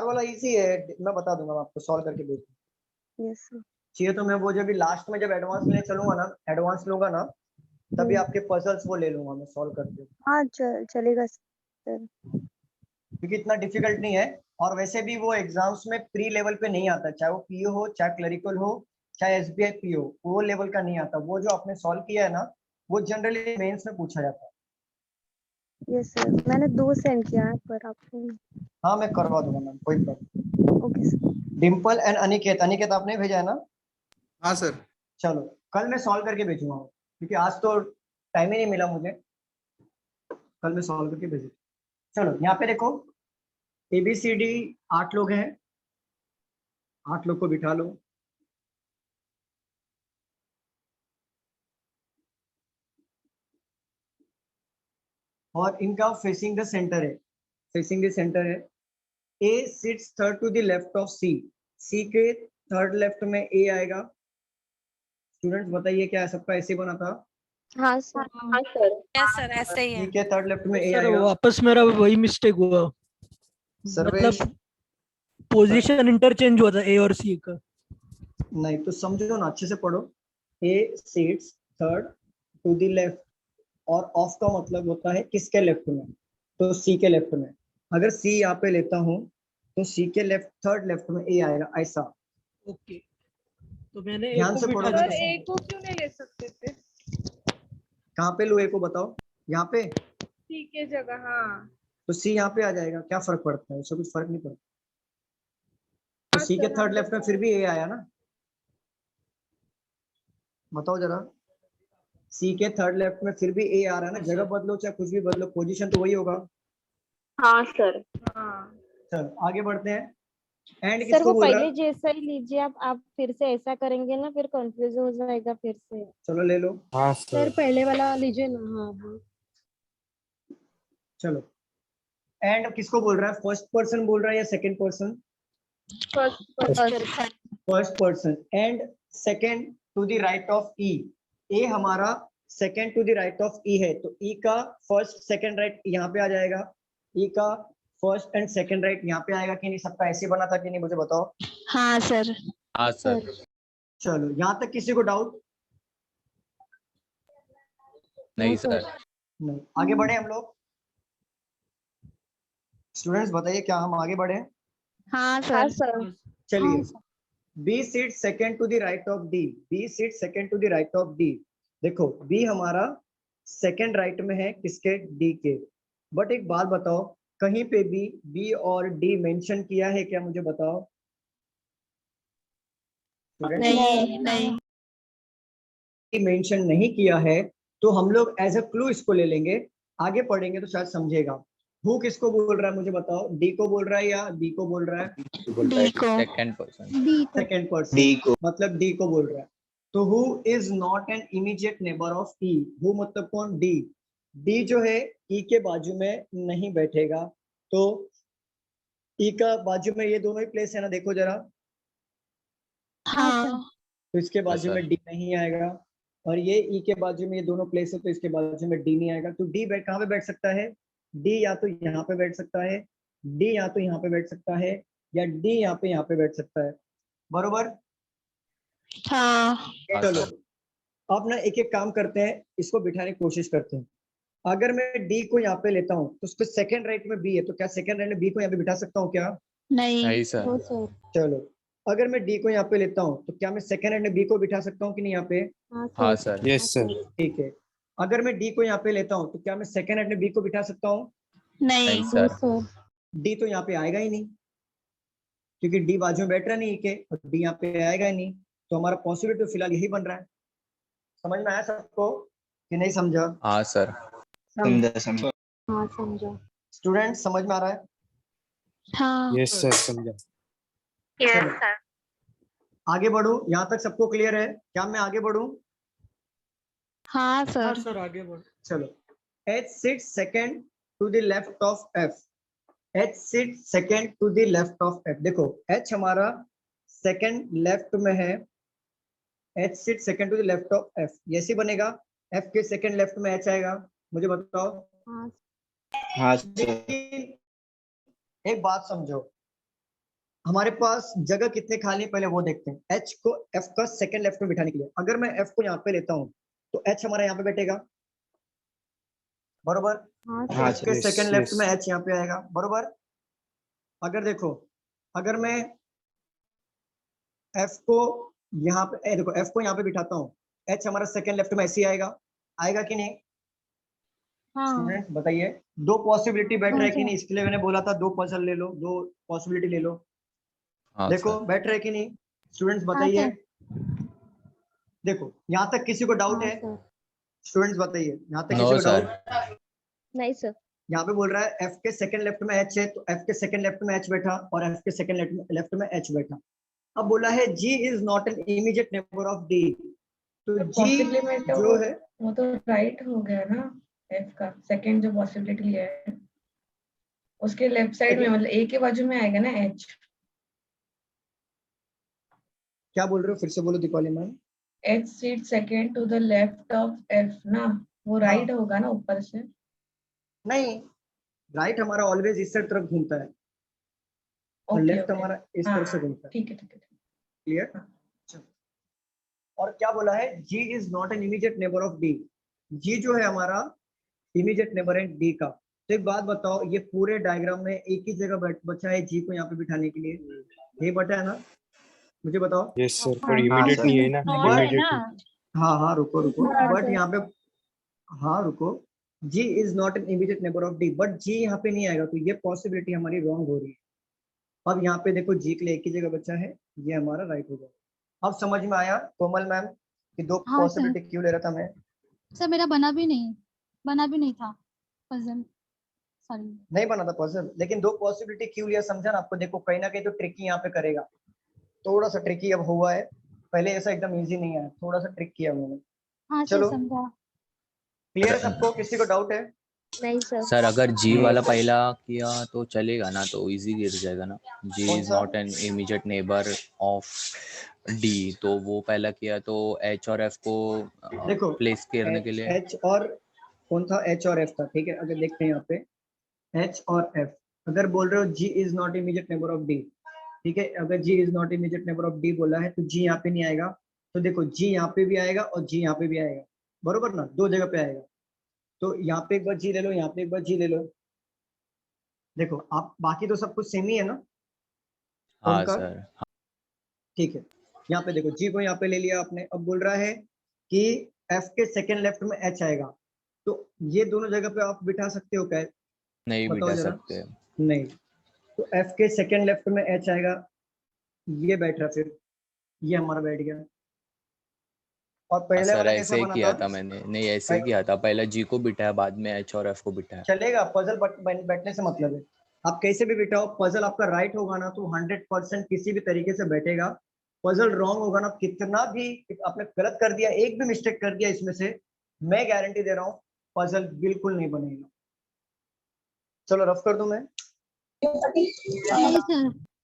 वाला इजी है, मैं बता दूंगा, मैं आपको सॉल्व करके भेज दूंगा। Yes sir. चाहिए तो मैं वो जब भी लास्ट में जब एडवांस लेने चलूंगा ना, एडवांस लूंगा ना, तभी आपके पजल्स वो ले लूंगा मैं सॉल्व करके, हाँ चलेगा सर। क्योंकि इतना डिफिकल्ट नहीं है। और वैसे भी वो एग्जाम्स में प्री लेवल पे नहीं आता, चाहे वो पीओ हो, चाहे क्लरिकल हो, चाहे एसबीआई पीओ, वो लेवल का नहीं आता। वो जो आपने सॉल्व किया है ना, वो जनरली मेंस में पूछा जाता है। यस सर, मैंने 2 सेंड किया है पर आपको। हाँ मैं करवा दूंगा मैम, कोई problem. Okay sir. Dimple and Aniket आपने भेजा है ना? हाँ सर। चलो कल मैं सॉल्व करके भेजूंगा, क्योंकि आज तो टाइम ही नहीं मिला मुझे, कल मैं सॉल्व करके भेजूँ। चलो यहाँ पे देखो, ABCD 8 लोग हैं, 8 लोग को बिठा लो। और इनका फेसिंग द सेंटर है, फेसिंग द सेंटर है। A sits third to the left of C, C के थर्ड लेफ्ट में A आएगा। स्टूडेंट्स बताइए क्या सबका ऐसे बना था? हाँ सर। हाँ सर। यस सर ऐसे ही है। C के थर्ड लेफ्ट में A सर आएगा। वापस मेरा वही मिस्टेक हुआ, सर्वेश मतलब पोजीशन इंटरचेंज हुआ था ए और सी का। नहीं तो समझो ना, अच्छे से पढ़ो। A sits third to the left, और ऑफ का मतलब होता है किसके लेफ्ट में, तो C के लेफ्ट में। अगर C यहाँ पे लेता हूँ तो C के लेफ्ट थर्ड लेफ्ट में A आएगा, ऐसा। ओके, तो मैंने ए ध्यान को से बिठा पढ़ोगे सर तो ए को क्यों नहीं ले सकते थे? कहाँ पे लो A को बताओ? यहाँ पे सी के जगह। हाँ तो C यहाँ पे आ जाएगा, क्या फर्क पड़ता है? उससे कुछ फर्क नहीं पड़ता। तो हाँ C के सर, थर्ड हम लेफ्ट में फिर भी A आया ना, बताओ जरा। C के थर्ड लेफ्ट में फिर भी A आ रहा है ना, जगह बदलो चाहे कुछ भी बदलो, पोजीशन तो वही होगा। हाँ सर। हाँ चलो आगे बढ़ते हैं। एंड सर किसको वो बोल रहा पहले है? जैसा ही लीजिए आप फिर से ऐसा करेंगे ना फिर कंफ्यूज हो जाएगा फिर से। चलो ले लो। हाँ सर सर। पहले वाला लीजिए ना। हाँ हाँ चलो एंड किसको बोल रहा है? फर्स्ट पर्सन बोल रहा है या second person? First person. And second to the right of E. ए हमारा second to the right of E है, तो ई का फर्स्ट सेकंड राइट यहाँ पे आ जाएगा। ई का फर्स्ट एंड सेकंड राइट यहाँ पे आएगा कि नहीं? सबका ऐसे बना था कि नहीं, मुझे बताओ। हाँ सर। हाँ सर। चलो यहाँ तक किसी को डाउट? नहीं सर। नहीं। आगे बढ़े हम लोग। स्टूडेंट्स बताइए क्या हम आगे बढ़े? हाँ हाँ सर। सर। चलिए। B sits second to the right of D, B sits second to the right of D। देखो B हमारा सेकंड राइट में है किसके? D के। बट एक बात बताओ, कहीं पे भी B और D मेंशन किया है क्या, मुझे बताओ। नहीं नहीं। मेंशन नहीं किया है तो हम लोग एज अ क्लू इसको ले लेंगे, आगे पढ़ेंगे तो शायद समझेगा। हु किसको बोल रहा है मुझे बताओ? D को बोल रहा है या B को बोल रहा है? डी को। Second person. Second person, D को। मतलब डी को बोल रहा है। तो who is not an immediate neighbour of E. Who मतलब कौन? डी। डी जो है ई के बाजू में नहीं बैठेगा, तो ई का बाजू में ये दोनों ही प्लेस है ना, देखो जरा। हाँ तो इसके बाजू सर। में डी नहीं आएगा, और ये ई के बाजू में ये दोनों प्लेस है, तो इसके बाजू में डी नहीं आएगा। तो डी बैठ कहाँ पे बैठ सकता है? डी या तो यहाँ पे बैठ सकता है, डी या तो यहाँ पे बैठ सकता है, या डी यहाँ पे बैठ सकता है। बरोबर? हाँ। चलो अब ना एक एक काम करते हैं, इसको बिठाने की कोशिश करते हैं। अगर मैं डी को यहाँ पे लेता हूँ तो उसके सेकंड राइट में बी है, तो क्या सेकंड राइट में बी को यहाँ पे बिठा सकता हूँ क्या? नहीं नहीं सर। No sir. चलो अगर मैं डी को यहाँ पे लेता हूँ तो क्या मैं सेकंड राइट में बी को बिठा सकता हूँ कि नहीं यहाँ पे? हाँ सर। Yes sir. ठीक है। अगर मैं डी को यहाँ पे लेता हूँ तो क्या मैं सेकंड राइट में बी को बिठा सकता हूँ? नहीं नहीं नो सर। सर। डी तो यहाँ पे आएगा ही नहीं, क्योंकि डी बाजू में बैठ रहा नहीं के, और डी यहाँ पे आएगा ही नहीं, तो हमारा पॉसिबिलिटी तो फिलहाल यही बन रहा है। समझ में आया सबको कि नहीं समझा? हाँ सर। समझा। हाँ समझा। स्टूडेंट समझ में आ रहा है? हाँ। यस सर समझा। Yes sir. आगे बढ़ू? यहाँ तक सबको क्लियर है? क्या मैं आगे बढ़ू? हाँ हाँ सर। सर आगे बढ़। चलो। H sits second to the left of F। H sits second to the left of F। देखो H हमारा सेकंड लेफ्ट में है, H sits second to the left of F। ये ऐसे बनेगा F के सेकंड लेफ्ट में H आएगा, मुझे बताओ। हाँ सर। एक बात समझो, हमारे पास जगह कितने खाली है पहले वो देखते हैं। H को F का सेकंड लेफ्ट में बिठाने के लिए अगर मैं F को यहाँ पे लेता हूँ तो H हमारा यहाँ पे बैठेगा, बरोबर। हाँ F के सेकंड लेफ्ट में H यहाँ पे आएगा, बरोबर। अगर देखो, अगर मैं F को यहाँ पे देखो F को यहाँ पे बिठाता हूँ, H हमारा सेकंड लेफ्ट में ऐसे ही आएगा, आएगा कि नहीं? स्टूडेंट बताइए, दो पॉसिबिलिटी बैठ रहा है कि नहीं? इसके लिए मैंने बोला था दो पजल ले लो, दो पॉसिबिलिटी ले लो। देखो बैठ रहे कि नहीं स्टूडेंट्स, बताइए। देखो यहाँ तक किसी को डाउट है? स्टूडेंट्स बताइए, यहाँ तक किसी को डाउट? नहीं सर। यहाँ पे बोल रहा है F के सेकंड लेफ्ट में H है, तो F के सेकंड लेफ्ट में H बैठा और F के सेकंड लेफ्ट में H बैठा। अब बोला है G is not an immediate neighbour of D, तो G जो है वो तो राइट हो गया ना, F का सेकंड जो पॉसिबिलिटी लिया है उसके लेफ्ट साइड में, मतलब A के बाजू में आएगा ना H। क्या बोल रहे हो, फिर से बोलो Deepali ma'am. H seat second to the left of F ना, वो राइट होगा ना ऊपर से? नहीं, राइट हमारा ऑलवेज इस तरफ घूमता है और लेफ्ट हमारा इस तरफ से घूमता है। ठीक है क्लियर? और क्या बोला है, G is not an immediate neighbour of D। G जो है हमारा इमीडिएट नेबर है D का। तो एक बात बताओ, ये पूरे डायग्राम में एक ही जगह बचा है G को यहाँ पे बिठाने के लिए, ये बचा है ना? मुझे बताओ। यस सर, पर इमीडिएट नहीं है ना, इमीडिएट। हाँ रुको बट यहाँ पे, हाँ रुको, G is not an immediate neighbour of D, but G यहाँ पे नहीं आएगा, तो ये पॉसिबिलिटी हमारी रॉन्ग हो रही है। अब यहाँ पे देखो G के लिए एक ही जगह बचा है, ये हमारा राइट हो गया। अब समझ में आया कोमल मैम कि दो पॉसिबिलिटी क्यों ले रहा था मैं? सर मेरा बना भी नहीं था पजल, सॉरी नहीं बना था पजल, लेकिन दो पॉसिबिलिटी क्यों लिया समझा ना आपको? देखो कहीं ना कहीं तो ट्रिकी यहाँ पे करेगा, थोड़ा सा ट्रिकी अब हुआ है, पहले ऐसा एकदम इजी नहीं है, थोड़ा सा ट्रिक किया उन्होंने। हाँ चलो समझा। क्लियर है सबको, किसी को डाउट है? नहीं सर। सर अगर G वाला पहला किया तो चलेगा ना, तो इजी गिर जाएगा ना। G is not an immediate neighbour of D, तो वो पहला किया तो H और F को देखो प्लेस करने के लिए H और कौन था? H और F था, ठीक है। अगर देखते हैं यहाँ पे H और F, अगर बोल रहे हो G is not immediate neighbour of D, ठीक है, अगर G is not immediate neighbour of D बोला है तो G यहाँ पे नहीं आएगा, तो देखो G यहाँ पे भी आएगा और G यहाँ पे भी आएगा, बरोबर ना? दो जगह पे आएगा, तो यहाँ पे एक बार G ले लो, यहाँ पे एक बार G ले लो। देखो आप बाकी तो सब कुछ सेम ही है ना? हाँ सर। ठीक है, यहाँ पे देखो G को यहाँ पे ले लिया आपने। अब बोल रहा है कि F के सेकंड लेफ्ट में H आएगा, तो ये दोनों जगह पे आप बिठा सकते हो क्या? नहीं बिठा सकते। नहीं, तो F के सेकंड लेफ्ट में H आएगा, ये बैठ रहा, फिर ये हमारा बैठ गया। और पहले सर वाला ऐसे ही किया था मैंने, नहीं ऐसे किया था, पहले G को बिठाया बाद में H और F को बिठाया। चलेगा, पजल बैठने से मतलब है, आप कैसे भी बिठाओ, पजल आपका राइट होगा ना तो 100% किसी भी तरीके से बैठेगा। पजल रॉन्ग होगा ना, कितना भी आपने गलत कर दिया, एक भी मिस्टेक कर दिया इसमें से, मैं गारंटी दे रहा हूँ पजल बिल्कुल नहीं बनेगा। चलो रफ कर दूं मैं?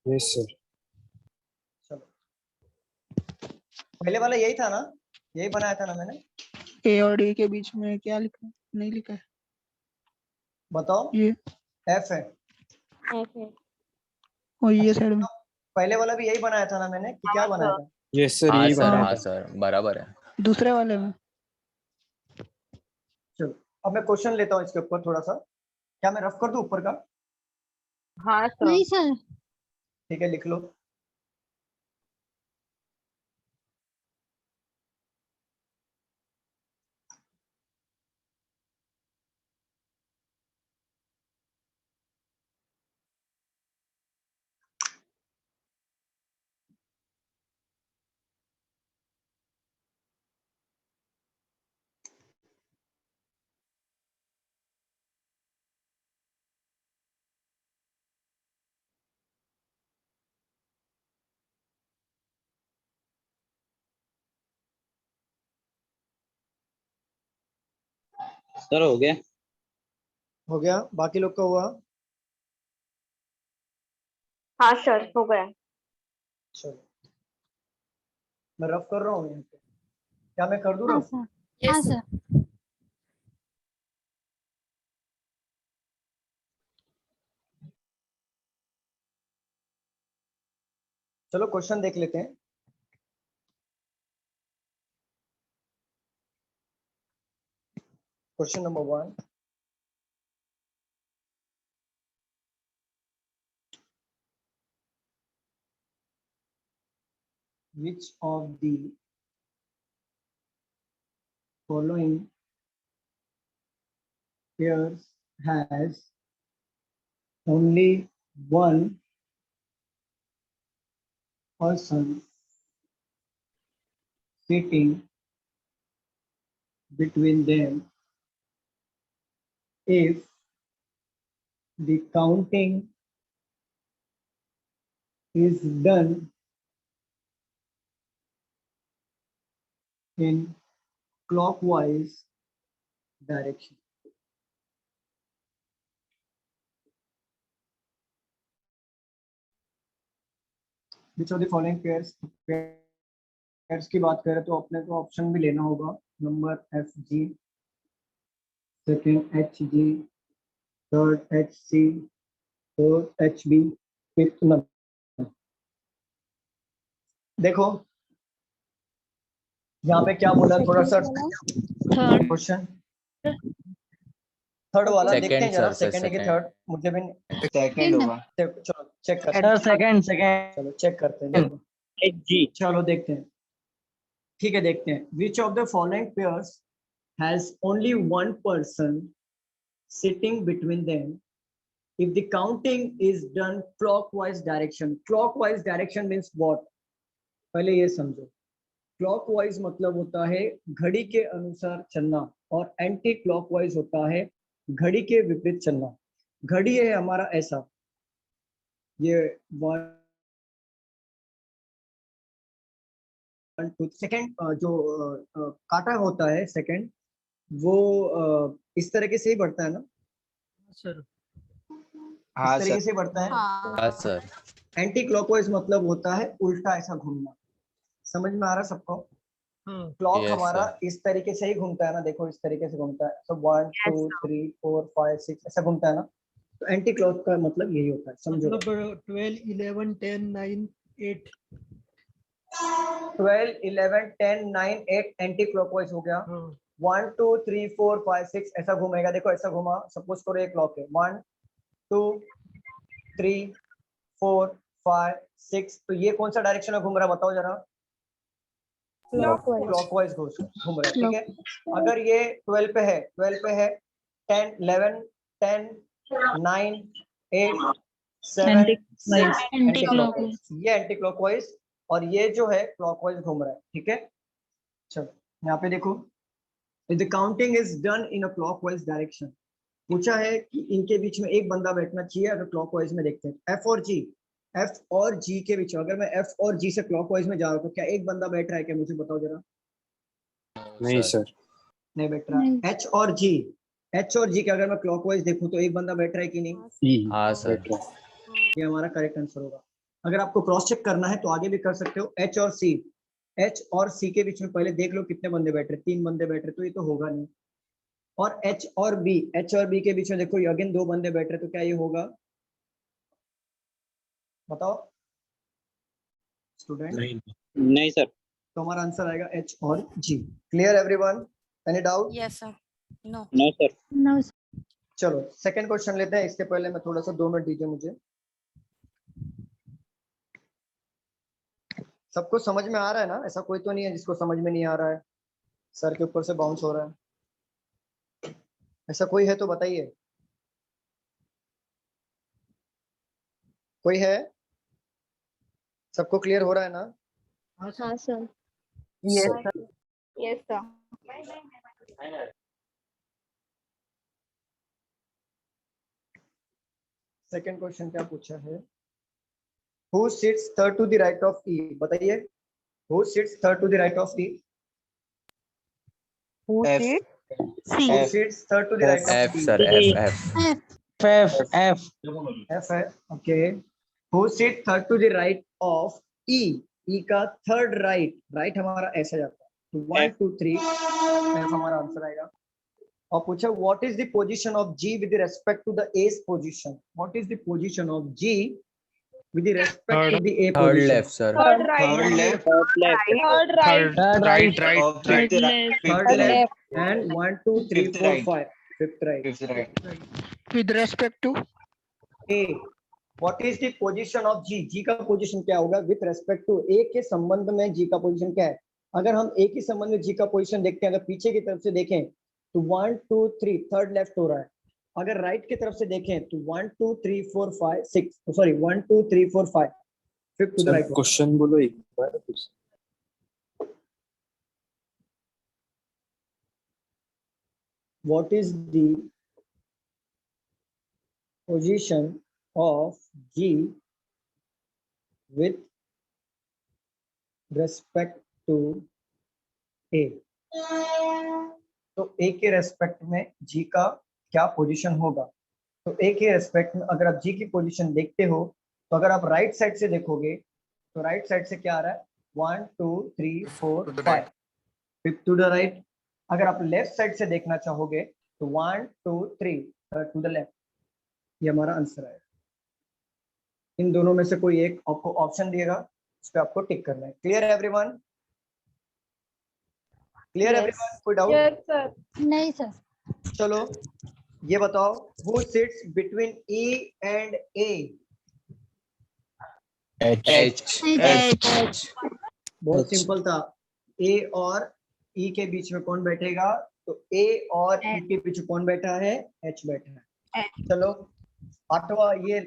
Yes sir. चलो पहले वाला यही था ना, यही बनाया था ना मैंने? A और D के बीच में क्या लिखा, नहीं लिखा है? बताओ। ये F है। F है। और ये साइड में पहले वाला भी यही बनाया था ना मैंने, कि क्या बनाया था? यस सर, यही बनाया हाँ था सर, बराबर है। दूसरे वाले में। चलो अब मैं क्वेश्चन लेता हूँ इसके ऊपर थोड़ा सा, क्या मैं रफ कर दूं ऊपर का? हाँ सर। नहीं सर। ठीक है, लिख लो। सर हो गया? हो गया, बाकी लोग का हुआ? हाँ सर हो गया। चलो मैं रफ कर रहा हूँ यहाँ पे, क्या मैं कर दूं रफ? हाँ सर। चलो क्वेश्चन देख लेते हैं। Question number 1, which of the following pairs has only one person sitting between them if the counting is done in clockwise direction? Which of the following pairs की बात करें तो अपने को ऑप्शन भी लेना होगा। Number FG, second HG, third HC, fourth HB, fifth number. देखो यहाँ पे क्या बोला, थोड़ा सा थर्ड क्वेश्चन थर्ड वाला Second, देखते हैं जरा, sir, सेकंड है कि second. थर्ड, मुझे भी सेकंड होगा। चलो चेक करते हैं। सेकंड चलो चेक करते हैं, देखो HG। चलो देखते हैं, ठीक है देखते हैं। Which of the following pairs has only one person sitting between them if the counting is done clockwise direction? Clockwise direction means what? पहले ये समझो, clockwise मतलब होता है घड़ी के अनुसार चलना, और एंटी क्लॉकवाइज होता है घड़ी के विपरीत चलना। घड़ी है हमारा ऐसा, ये 1 2 सेकंड, जो काटा होता है सेकंड, वो इस तरीके से ही बढ़ता है ना सर? हाँ इस तरीके सर। से बढ़ता है। हाँ सर। एंटी क्लॉकवाइज मतलब होता है उल्टा ऐसा घूमना। समझ में आ रहा है सबको? क्लॉक Yes, हमारा sir. इस तरीके से ही घूमता है ना, देखो इस तरीके से घूमता है, तो 1 2 3 4 5 6 ऐसा घूमता है ना, तो एंटी क्लॉक का मतलब यही होता है, समझो। मतलब 12 11 10 9 8 12 11 10 9 8 एंटी क्लॉकवाइज हो गया। 1 2 3 4 5 6 ऐसा घूमेगा, देखो ऐसा घुमा, सपोज करो ये क्लॉक है 1 2 3 4 5 6, तो ये कौन सा डायरेक्शन में घूम रहा है बताओ जरा? क्लॉकवाइज घूम रहा है, ठीक है। अगर ये 12 पे है 10 11 10 9 8 7 6 एंटी क्लॉकवाइज, ये एंटी क्लॉकवाइज, और ये जो है क्लॉकवाइज घूम रहा है, ठीक है। चलो यहाँ पे देखो, the counting is done in a clockwise direction. पूछा है कि इनके बीच में एक बंदा बैठना चाहिए अगर क्लॉकवाइज में देखते हैं। एफ और जी के बीच में, अगर मैं एफ और जी से क्लॉकवाइज में जा रहा हूँ तो क्या एक बंदा बैठ रहा है क्या, मुझे बताओ जरा? नहीं सर। नहीं बैठ रहा। एच और जी के अगर मैं क्लॉकवाइज देखूं तो एक बंदा बैठ रहा है कि नहीं? हाँ सर। ये हमारा करेक्ट आंसर होगा। अगर आपको क्रॉस चेक करना है तो आगे भी कर सकते हो। एच और सी के बीच में पहले देख लो कितने बंदे बैठ रहे, 3 बंदे बैठ रहे, तो ये तो होगा नहीं। और एच और बी के बीच में देखो अगेन 2 बंदे बैठ रहे, तो क्या ये होगा बताओ स्टूडेंट? नहीं सर। तो हमारा आंसर आएगा एच और G. Clear everyone? Any doubt? Yes sir. No no sir. No चलो सेकंड क्वेश्चन लेते हैं। इसके पहले मैं थोड़ा सा 2 मिनट दीजिए मुझे। सबको समझ में आ रहा है ना? ऐसा कोई तो नहीं है जिसको समझ में नहीं आ रहा है, सर के ऊपर से बाउंस हो रहा है? ऐसा कोई है तो बताइए। कोई है? सबको क्लियर हो रहा है ना? हाँ sir. Yes sir. Second question क्या पूछा है? Who sits third to the right of E? बताइए, who sits third to the right of E? F. Who sits third to the right of F E? sir. F. F है, okay. Who sits third to the right of E? E का third right हमारा ऐसा जाता है, तो 1 2 3 F हमारा answer आएगा। और पूछा what is the position of G with respect to the A's position? What is the position of G with the respect to Third- the A third position. Left sir Third right. Third left, Third right. fifth right, Third left, and 1, 2, 3, Fifth 4, right. 5. Fifth right. fifth right. with respect to A. What is the position of G? G का position क्या होगा with respect to A के संबंध में G का position क्या है? अगर हम A के संबंध में G का पोजीशन देखते हैं, अगर पीछे की तरफ से देखें तो 1, 2, 3 थर्ड लेफ्ट हो रहा है. अगर राइट की तरफ से देखें तो 1, 2, 3, 4, 5, 6. Sorry 1, 2, 3, 4, 5. Fifth to the right. Question बोलो एक बार फिर से। What is the position of G with respect to A? तो A के रेस्पेक्ट में G का क्या पोजीशन होगा? तो A के रेस्पेक्ट में अगर आप G की पोजीशन देखते हो तो अगर आप राइट साइड से देखोगे तो राइट साइड से क्या आ रहा है? 1, 2, 3, 4, 5. Fifth to the right. अगर आप लेफ्ट साइड से देखना चाहोगे तो 1, 2, 3 टू द लेफ्ट. ये हमारा आंसर है. इन दोनों में से कोई एक आपको ऑप्शन दिएगा, उस पर आपको टिक करना है. क्लियर है एवरीवन? Clear everyone? कोई डाउट? Yes, sir. नहीं सर. चलो ये बताओ, who sits between E and A? H. बहुत सिंपल था. A और E के बीच में कौन बैठेगा? तो A और E के बीच में कौन बैठा है? H बैठा है. चलो आठवां ये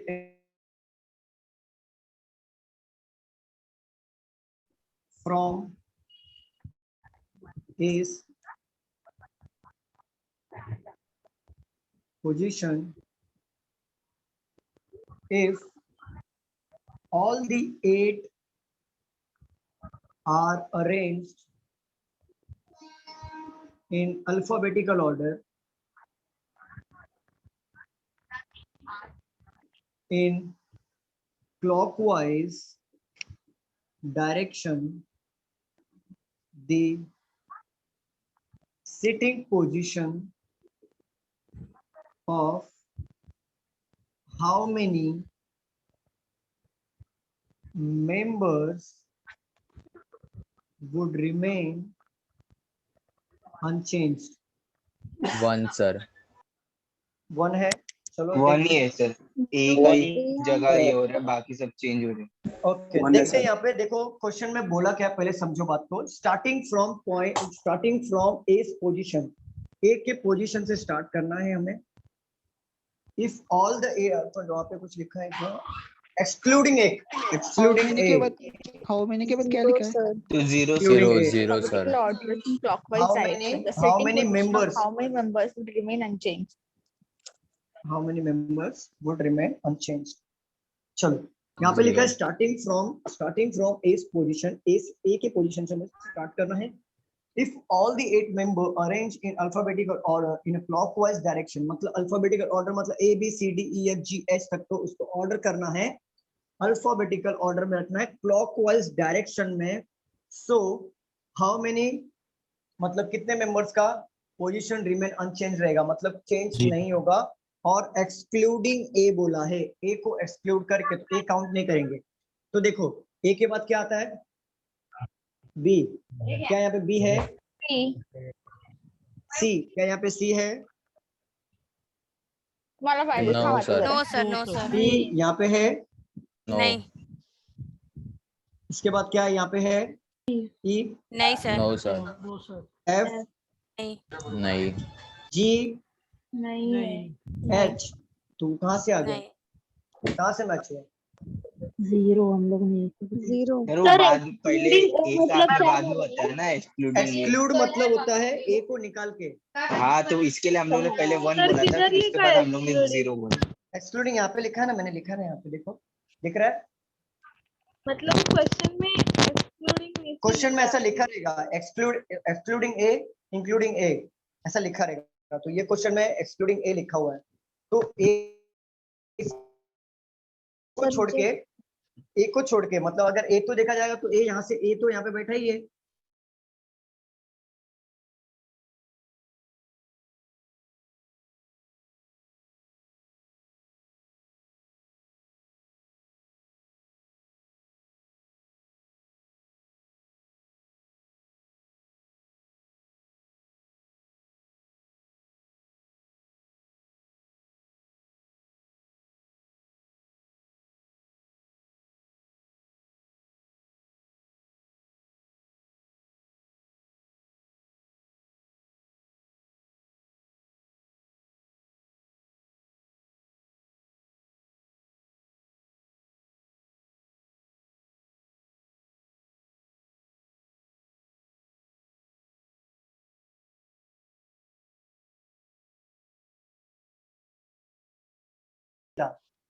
from is position if all the 8 are arranged in alphabetical order in clockwise direction. The sitting position of how many members would remain unchanged? 1 sir. 1 है. चलो 1 ही है सर. A का ही जगह ये हो रहा है, बाकी सब चेंज हो रहे हैं. ओके देखते हैं यहाँ पे. देखो क्वेश्चन में बोला क्या, पहले समझो बात को. Starting from A position, A के पोजीशन से स्टार्ट करना है हमें. इफ ऑल द ए, तो वहाँ पे कुछ लिखा है क्या? Excluding A. Excluding A. How many के बाद क्या लिखा है? तो 0 0 sir. How many members? How many members would remain unchanged? How many members would remain unchanged? चलो यहाँ पे लिखा है starting from A position. A के पोजीशन से स्टार्ट करना है. If all the 8 member arrange in alphabetical order in clockwise direction, मतलब अल्फाबेटिकल ऑर्डर मतलब A B C D E F G H तक, तो उसको ऑर्डर करना है अल्फाबेटिकल ऑर्डर में रखना है, क्लॉकवाइज डायरेक्शन में. सो हाउ मेनी, मतलब कितने मेंबर्स का पोजीशन रिमेन अनचेंज रहेगा, मतलब चेंज नहीं होगा. और एक्सक्लूडिंग ए बोला है, ए को एक्सक्लूड करके, तो ए काउंट नहीं करेंगे. तो देखो ए के बाद क्या आता है? बी. क्या यहाँ पे बी है? सी. क्या यहाँ पे सी है? No sir. No sir. No sir. C यहाँ पे है? नहीं. इसके बाद क्या यहाँ पे है? ई. नहीं सर. No sir. एफ. नहीं. नहीं. जी. नहीं. एच. तू कहाँ से आ गया? कहाँ से मैच हुआ? 0 हम लोग नहीं. 0. पहले एक आपके बाद में होता है ना एक्सक्लूडिंग. एक्सक्लूड मतलब होता है ए को निकाल के. हाँ, तो इसके लिए हम लोग ने पहले 1 बोला था, फिर उसके बाद हम लोग ने 0 बोला. एक्सक्लूडिंग यहाँ पे लिखा है ना, मैंने लिखा है यहाँ पे, देखो दिख रहा है. मतलब क्वेश्चन में ऐसा लिखा रहेगा, एक्सक्लूडिंग ए इंक्लूडिंग ए, ऐसा लिखा रहेगा. तो ये क्वेश्चन में एक्सक्लूडिंग ए लिखा हुआ है. तो ए को छोड़ के मतलब अगर ए तो देखा जाएगा तो ए यहाँ से, ए तो यहाँ पे बैठा ही है.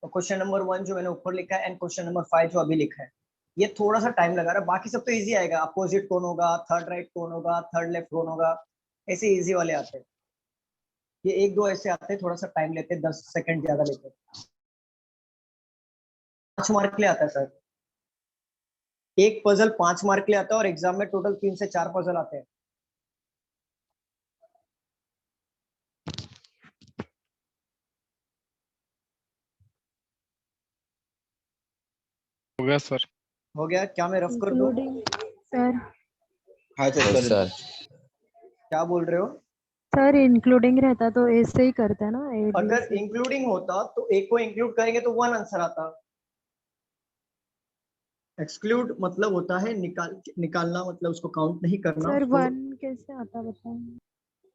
तो क्वेश्चन नंबर 1 जो मैंने ऊपर लिखा है एंड क्वेश्चन नंबर 5 जो अभी लिखा है, ये थोड़ा सा टाइम लगा रहा है, बाकी सब तो इजी आएगा। अपोजिट कौन होगा, थर्ड राइट कौन होगा, थर्ड लेफ्ट कौन होगा, ऐसे इजी वाले आते हैं। ये 1-2 ऐसे आते हैं, थोड़ा सा टाइम लेते हैं, 10 सेकंड ज्यादा लेते हैं। 5 मार्क के लिए आता है सर, एक पजल 5 मार्क के लिए आता है और एग्जाम में टोटल 3 से 4 पजल आते हैं। हो गया सर। हो गया क्या? मैं रफ कर दूं? सर हाँ सर। क्या बोल रहे हो? सर इंक्लूडिंग रहता तो ऐसे ही करते ना A, B, अगर C। इंक्लूडिंग होता तो एक को इंक्लूड करेंगे तो 1 आंसर आता। एक्सक्लूड मतलब होता है निकालना, मतलब उसको काउंट नहीं करना। सर तो 1 कैसे आता बताओ।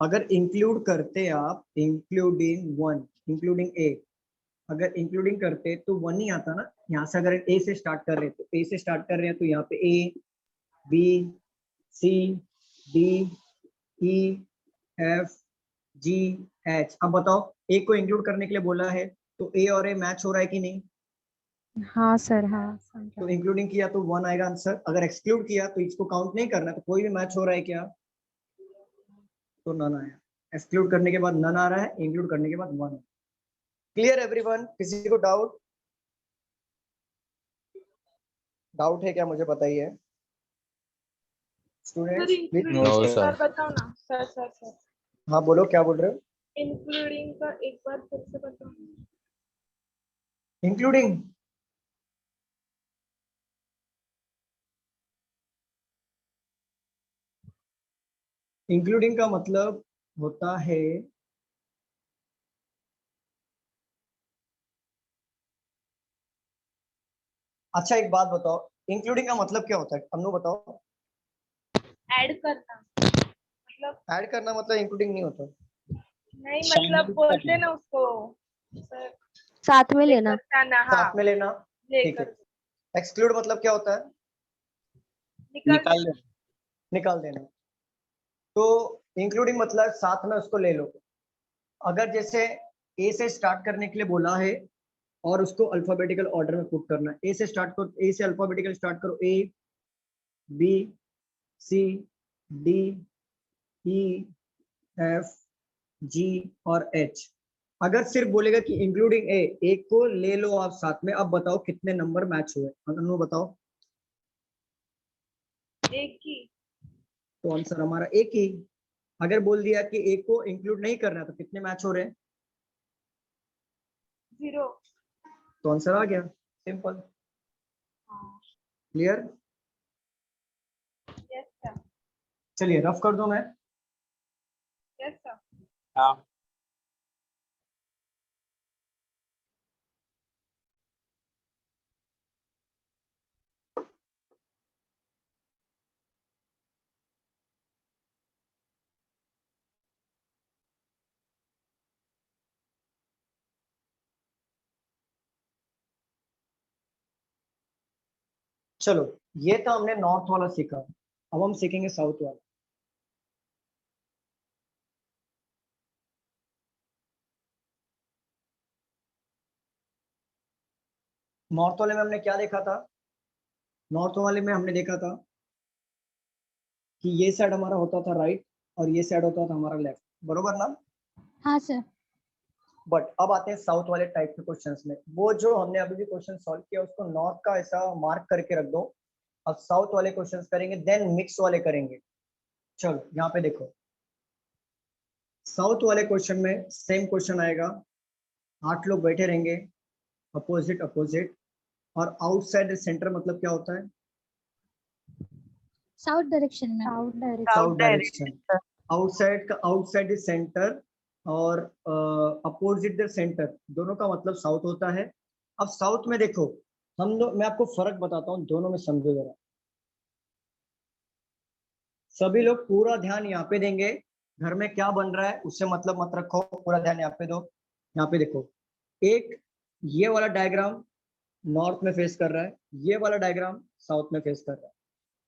अगर इंक्लूड करते आप, इंक्लूडिंग 1, इंक्लूडिंग A, अगर इंक्लूडिंग करते तो 1 ही आता ना। यहाँ से अगर A से स्टार्ट कर रहे हैं तो A से स्टार्ट कर रहे हैं तो यहाँ पे A, B, C, D, E, F, G, H। अब बताओ A को इंक्लूड करने के लिए बोला है तो A और A मैच हो रहा है कि नहीं? हाँ सर हाँ तो इंक्लूडिंग किया तो 1 आएगा आंसर। अगर एक्सक्लूड किया तो इसको काउंट नहीं करना, तो कोई भी मैच हो रहा है क्या? तो नन आया। एक्सक्लूड करने के बाद नन आ रहा है, इंक्लूड करने के बाद 1। Clear everyone? किसी को डाउट है क्या? मुझे बताइए स्टूडेंट्स प्लीज। सर बताओ ना सर। हाँ बोलो, क्या बोल रहे हो? इंक्लूडिंग का एक बार फिर से बताओ। इंक्लूडिंग इंक्लूडिंग का मतलब होता है अच्छा एक बात बताओ, इंक्लूडिंग का मतलब क्या होता है? अनु बताओ। ऐड करना मतलब। ऐड करना मतलब इंक्लूडिंग नहीं होता। नहीं मतलब बोलते ना उसको सर, साथ में लेना। हाँ साथ में लेना, ठीक है। एक्सक्लूड मतलब क्या होता है? निकाल देना। तो इंक्लूडिंग मतलब साथ में उसको ले लो। अगर जैसे ए से स्टार्ट करने के लिए बोला है और उसको अल्फाबेटिकल ऑर्डर में पुट करना है, ए से स्टार्ट करो, ए से अल्फाबेटिकल स्टार्ट करो, A, B, C, D, E, F, G और H। अगर सिर्फ बोलेगा कि इंक्लूडिंग ए, एक को ले लो आप साथ में, अब बताओ कितने नंबर मैच हुए? अनु बताओ। एक ही। तो आंसर हमारा एक ही। अगर बोल दिया कि एक को इंक्लूड नहीं करना तो कितने मैच हो रहे हैं? 0। तो आंसर आ गया, सिंपल। क्लियर? Yes sir. चलिए रफ कर दो मैं। Yes sir. हाँ चलो ये तो हमने नॉर्थ वाला सीखा, अब हम सीखेंगे साउथ वाला। नॉर्थ वाले में हमने क्या देखा था? नॉर्थ वाले में हमने देखा था कि ये साइड हमारा होता था राइट और ये साइड होता था हमारा लेफ्ट, बरोबर ना? हाँ सर। बट अब आते हैं साउथ वाले टाइप के क्वेश्चंस में। वो जो हमने अभी भी क्वेश्चन सॉल्व किया उसको नॉर्थ का ऐसा मार्क करके रख दो। अब साउथ वाले क्वेश्चंस करेंगे, देन मिक्स वाले करेंगे। चलो यहाँ पे देखो, साउथ वाले क्वेश्चन में सेम क्वेश्चन आएगा, 8 लोग बैठे रहेंगे अपोजिट अपोजिट, और आउटसाइड सेंटर मतलब क्या होता है? साउथ डायरेक्शन में। South direction. आउटसाइड का आउटसाइड सेंटर और अपोजिट द सेंटर, दोनों का मतलब साउथ होता है। अब साउथ में देखो हम लोग, मैं आपको फर्क बताता हूँ दोनों में, समझो जरा। सभी लोग पूरा ध्यान यहाँ पे देंगे, घर में क्या बन रहा है उससे मतलब मत रखो, पूरा ध्यान यहाँ पे दो। यहाँ पे देखो, एक ये वाला डायग्राम नॉर्थ में फेस कर रहा है, ये वाला डायग्राम साउथ में फेस कर रहा है।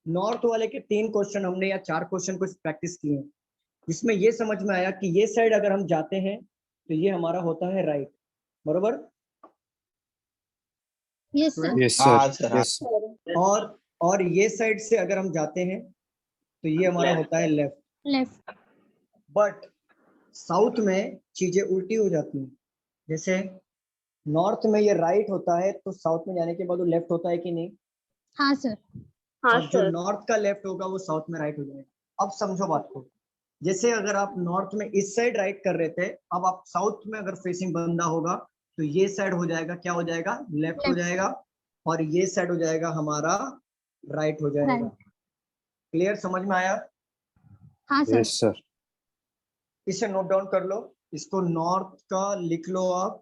नॉर्थ वाले के 3 क्वेश्चन हमने या 4 क्वेश्चन कुछ प्रैक्टिस किए हैं, जिसमें ये समझ में आया कि ये साइड अगर हम जाते हैं तो ये हमारा होता है राइट, बरोबर? Yes sir. Yes, हाँ sir. सर, हाँ। Yes. और ये साइड से अगर हम जाते हैं तो ये हमारा होता है लेफ्ट, लेफ्ट। बट साउथ में चीजें उल्टी हो जाती हैं। जैसे नॉर्थ में ये राइट होता है तो साउथ में जाने के बाद वो लेफ्ट होता है कि नहीं? हाँ सर। हाँ और जो सर। नॉर्थ का लेफ्ट होगा वो साउथ में राइट हो जाएगा। अब समझो बात को, जैसे अगर आप नॉर्थ में इस साइड राइट कर रहे थे, अब आप साउथ में अगर फेसिंग बंदा होगा तो ये साइड हो जाएगा, क्या हो जाएगा? लेफ्ट हो जाएगा, और ये साइड हो जाएगा हमारा राइट हो जाएगा। क्लियर, समझ में आया? हाँ सर। Yes, sir. इसे नोट डाउन कर लो, इसको नॉर्थ का लिख लो आप,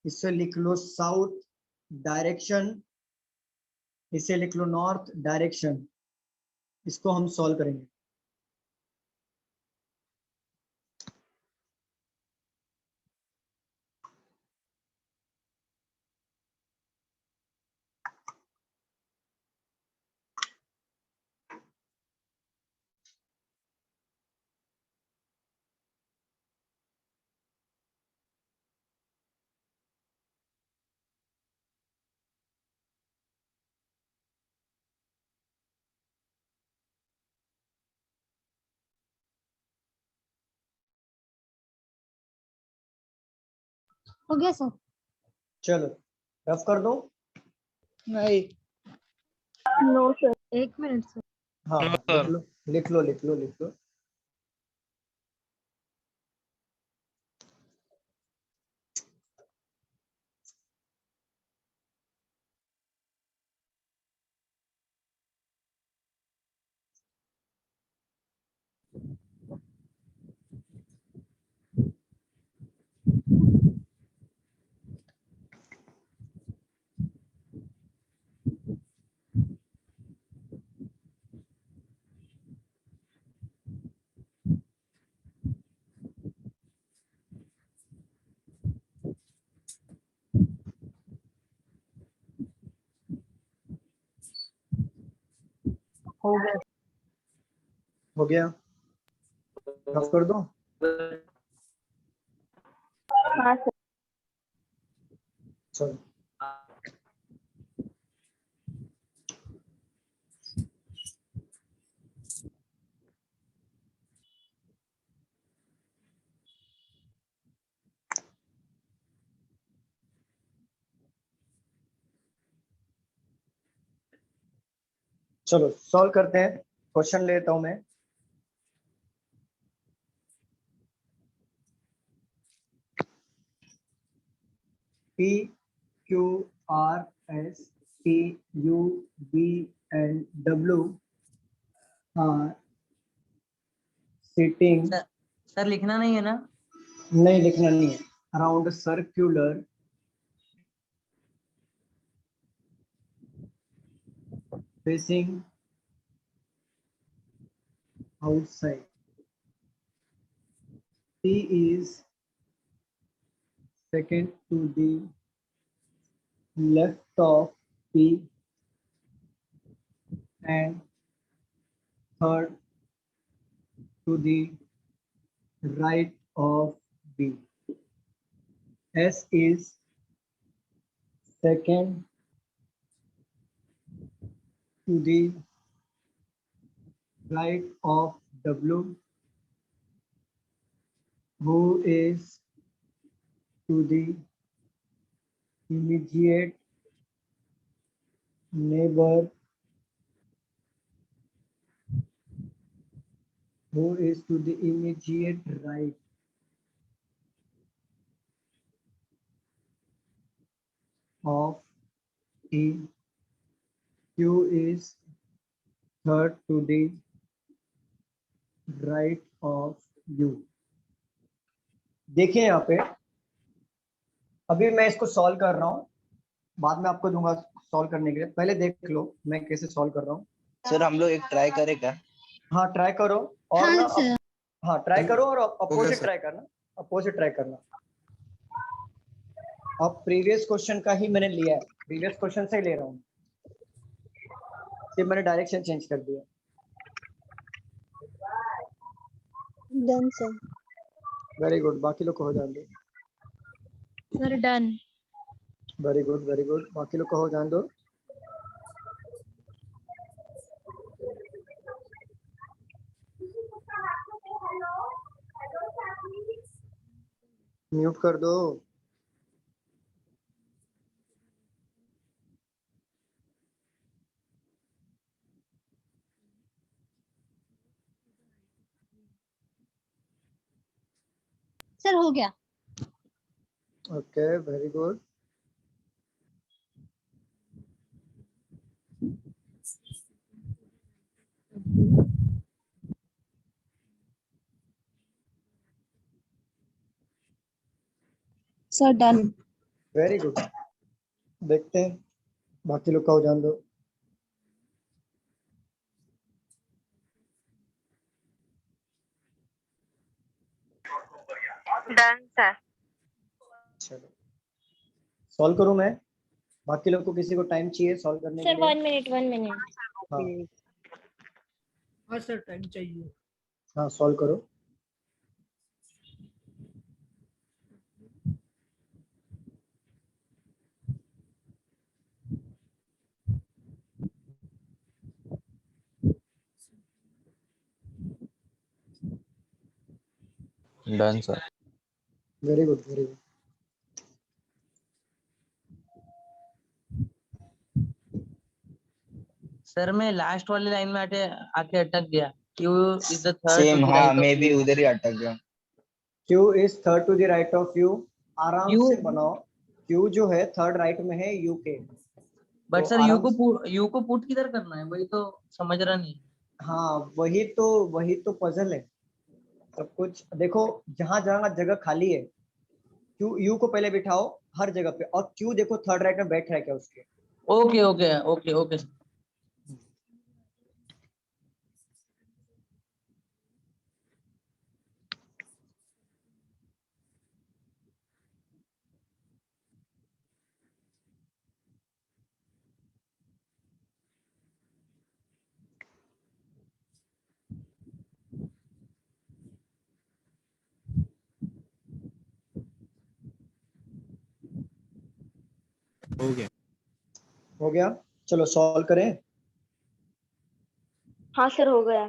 इसे लिख लो साउथ डायरेक्शन, इसे लिख लो नॉर्थ डायरेक्शन। इसको हम सॉल्व करेंगे। हो गया सर। चलो रफ कर दो। नहीं। No sir. 1 minute sir. हाँ लिख लो लिख लो लिख लो लिख लो। हो गया, हो गया, रफ कर दो। हाँ सर। चलो चलो सॉल्व करते हैं। क्वेश्चन लेता हूं मैं। P Q R S T U V and W are sitting। Sir लिखना नहीं है ना? नहीं लिखना नहीं है। Around circular facing outside। T is second to the left of P and third to the right of B। S is second to the right of W, who is to the immediate neighbor, who is to the immediate right of E। Q is third to the right of U। देखिए यहाँ पे, अभी मैं इसको solve कर रहा हूँ, बाद में आपको दूंगा सॉल्व करने के लिए। पहले देख लो मैं कैसे सॉल्व कर रहा हूँ। सर हम लोग एक ट्राई करें क्या? हाँ ट्राई करो, और हाँ ना सर। हाँ ट्राई करो, और अपोजिट सर। ट्राई करना, अपोजिट ट्राई करना। अब प्रीवियस क्वेश्चन का ही मैंने लिया है, प्रीवियस क्वेश्चन से ही ले रहा हूँ, सिर्फ मैंने डायरेक्शन चेंज कर दिया। Done sir. वेरी गुड, बाकी लोग को हो जाने दो। Sir done. Very good very good. बाकी लोग को हो जान दो। म्यूट कर दो। सर हो गया। Okay very good. Sir done. Very good. देखते हैं बाकी लोग का हो जान दो। Done sir. चलो सॉल्व करूं मैं? बाकी लोग को किसी को टाइम चाहिए सॉल्व करने के सर लिए? 1 मिनट। हाँ हाँ सर टाइम चाहिए। हाँ सॉल्व करो। Done sir. Very good very good. Sir मैं लास्ट वाली लाइन में आके अटक गया। Q is the third to same, the हाँ right of मैं भी U. उधर ही अटक गया। Q is third to the right of U। आराम Q से बनाओ। Q जो है थर्ड राइट में है U के। बट तो सर आराम U को पुट किधर करना है वही तो समझ रहा नहीं। हाँ वही तो पजल है। सब कुछ देखो, जहां जहां जगह खाली है Q U को पहले बिठाओ हर जगह पे, और Q देखो थर्ड राइट में बैठ रहा है क्या उसके। Okay okay okay okay. हो गया। चलो सॉल्व करें। हाँ सर हो गया।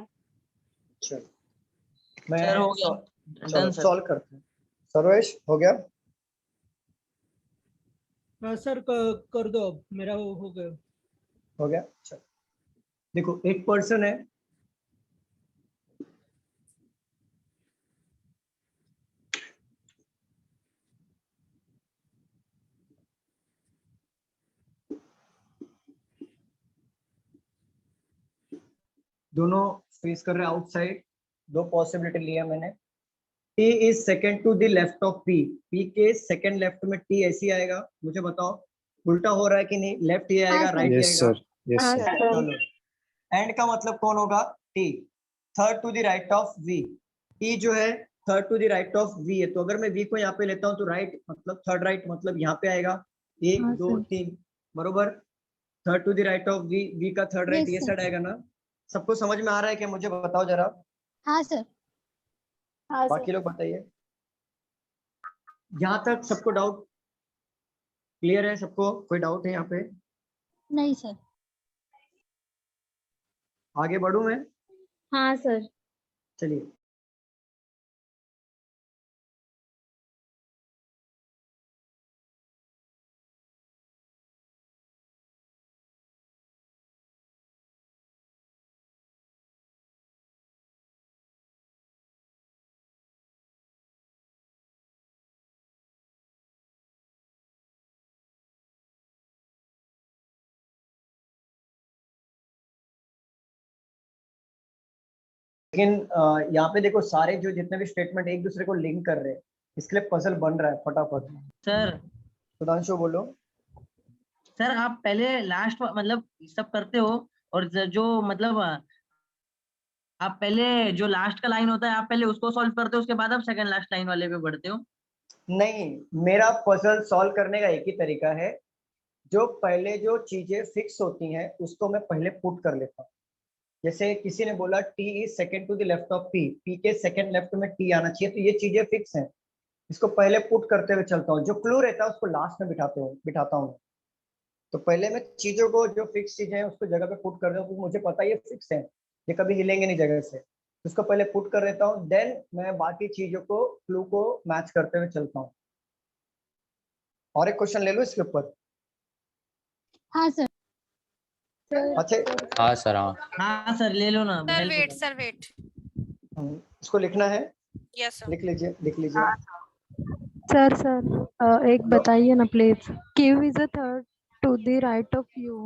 चलो मैं सर हो गया। चलो डन सर। सॉल्व करते हैं। सर्वेश हो गया? हाँ सर कर दो अब, मेरा हो गया। हो गया। चलो देखो, एक पर्सन है दोनों फेस कर रहे हैं आउटसाइड। दो पॉसिबिलिटी लिया मैंने। T is second to the left of P। P के सेकंड लेफ्ट में T ऐसी आएगा। मुझे बताओ उल्टा हो रहा है कि नहीं? लेफ्ट ही आएगा राइट ही यस आएगा? Sir, yes sir. चलो एंड का मतलब कौन होगा? T third to the right of V। T जो है third to the right of V है, तो अगर मैं V को यहाँ पे लेता हूँ तो राइट मतलब थर्ड राइट मतलब यहाँ पे आएगा 1 हाँ 2 सर। 3 बरोबर। Third to the right of V, V का थर्ड राइट Yes, ये sir. साइड आएगा ना? सबको समझ में आ रहा है क्या? मुझे बताओ जरा। हाँ सर। हाँ सर। बाकी लोग बताइए। यहाँ तक सबको डाउट क्लियर है? सबको कोई डाउट है यहाँ पे? नहीं सर। आगे बढ़ूं मैं? हाँ सर। चलिए लेकिन यहाँ पे देखो, सारे जो जितने भी स्टेटमेंट एक दूसरे को लिंक कर रहे हैं, इसके लिए पजल बन रहा है फटाफट। सर सुधांशु बोलो। सर आप पहले लास्ट मतलब सब करते हो और जो मतलब आप पहले जो लास्ट का लाइन होता है आप पहले उसको सॉल्व करते हो उसके बाद आप सेकंड लास्ट लाइन वाले पे बढ़ते हो। नहीं, मेरा पजल सॉल्व करने का एक ही तरीका है। जो पहले जो चीजें फिक्स होती हैं उसको मैं पहले पुट कर लेता हूँ। जैसे किसी ने बोला T is second to the left of P, P के सेकंड लेफ्ट में T आना चाहिए, तो ये चीजें फिक्स हैं। इसको पहले पुट करते हुए चलता हूँ, जो क्लू रहता है उसको लास्ट में बिठाता हूँ। तो पहले मैं चीजों को, जो फिक्स चीजें हैं उसको जगह पे पुट कर देता हूँ, मुझे पता है ये फिक्स है, ये कभी हिलेंगे नहीं जगह से, उसको पहले पुट कर देता हूँ, देन मैं बाकी चीजों को, क्लू को मैच करते हुए चलता हूँ। और एक क्वेश्चन ले लो इसके ऊपर। हाँ सर। अच्छा, हाँ सर। हाँ हाँ सर ले लो ना, सर help वेट करो। Sir wait. इसको लिखना है, यस सर। लिख लीजिए, लिख लीजिए। सर एक बताइए ना please. Q is a third to the right of U.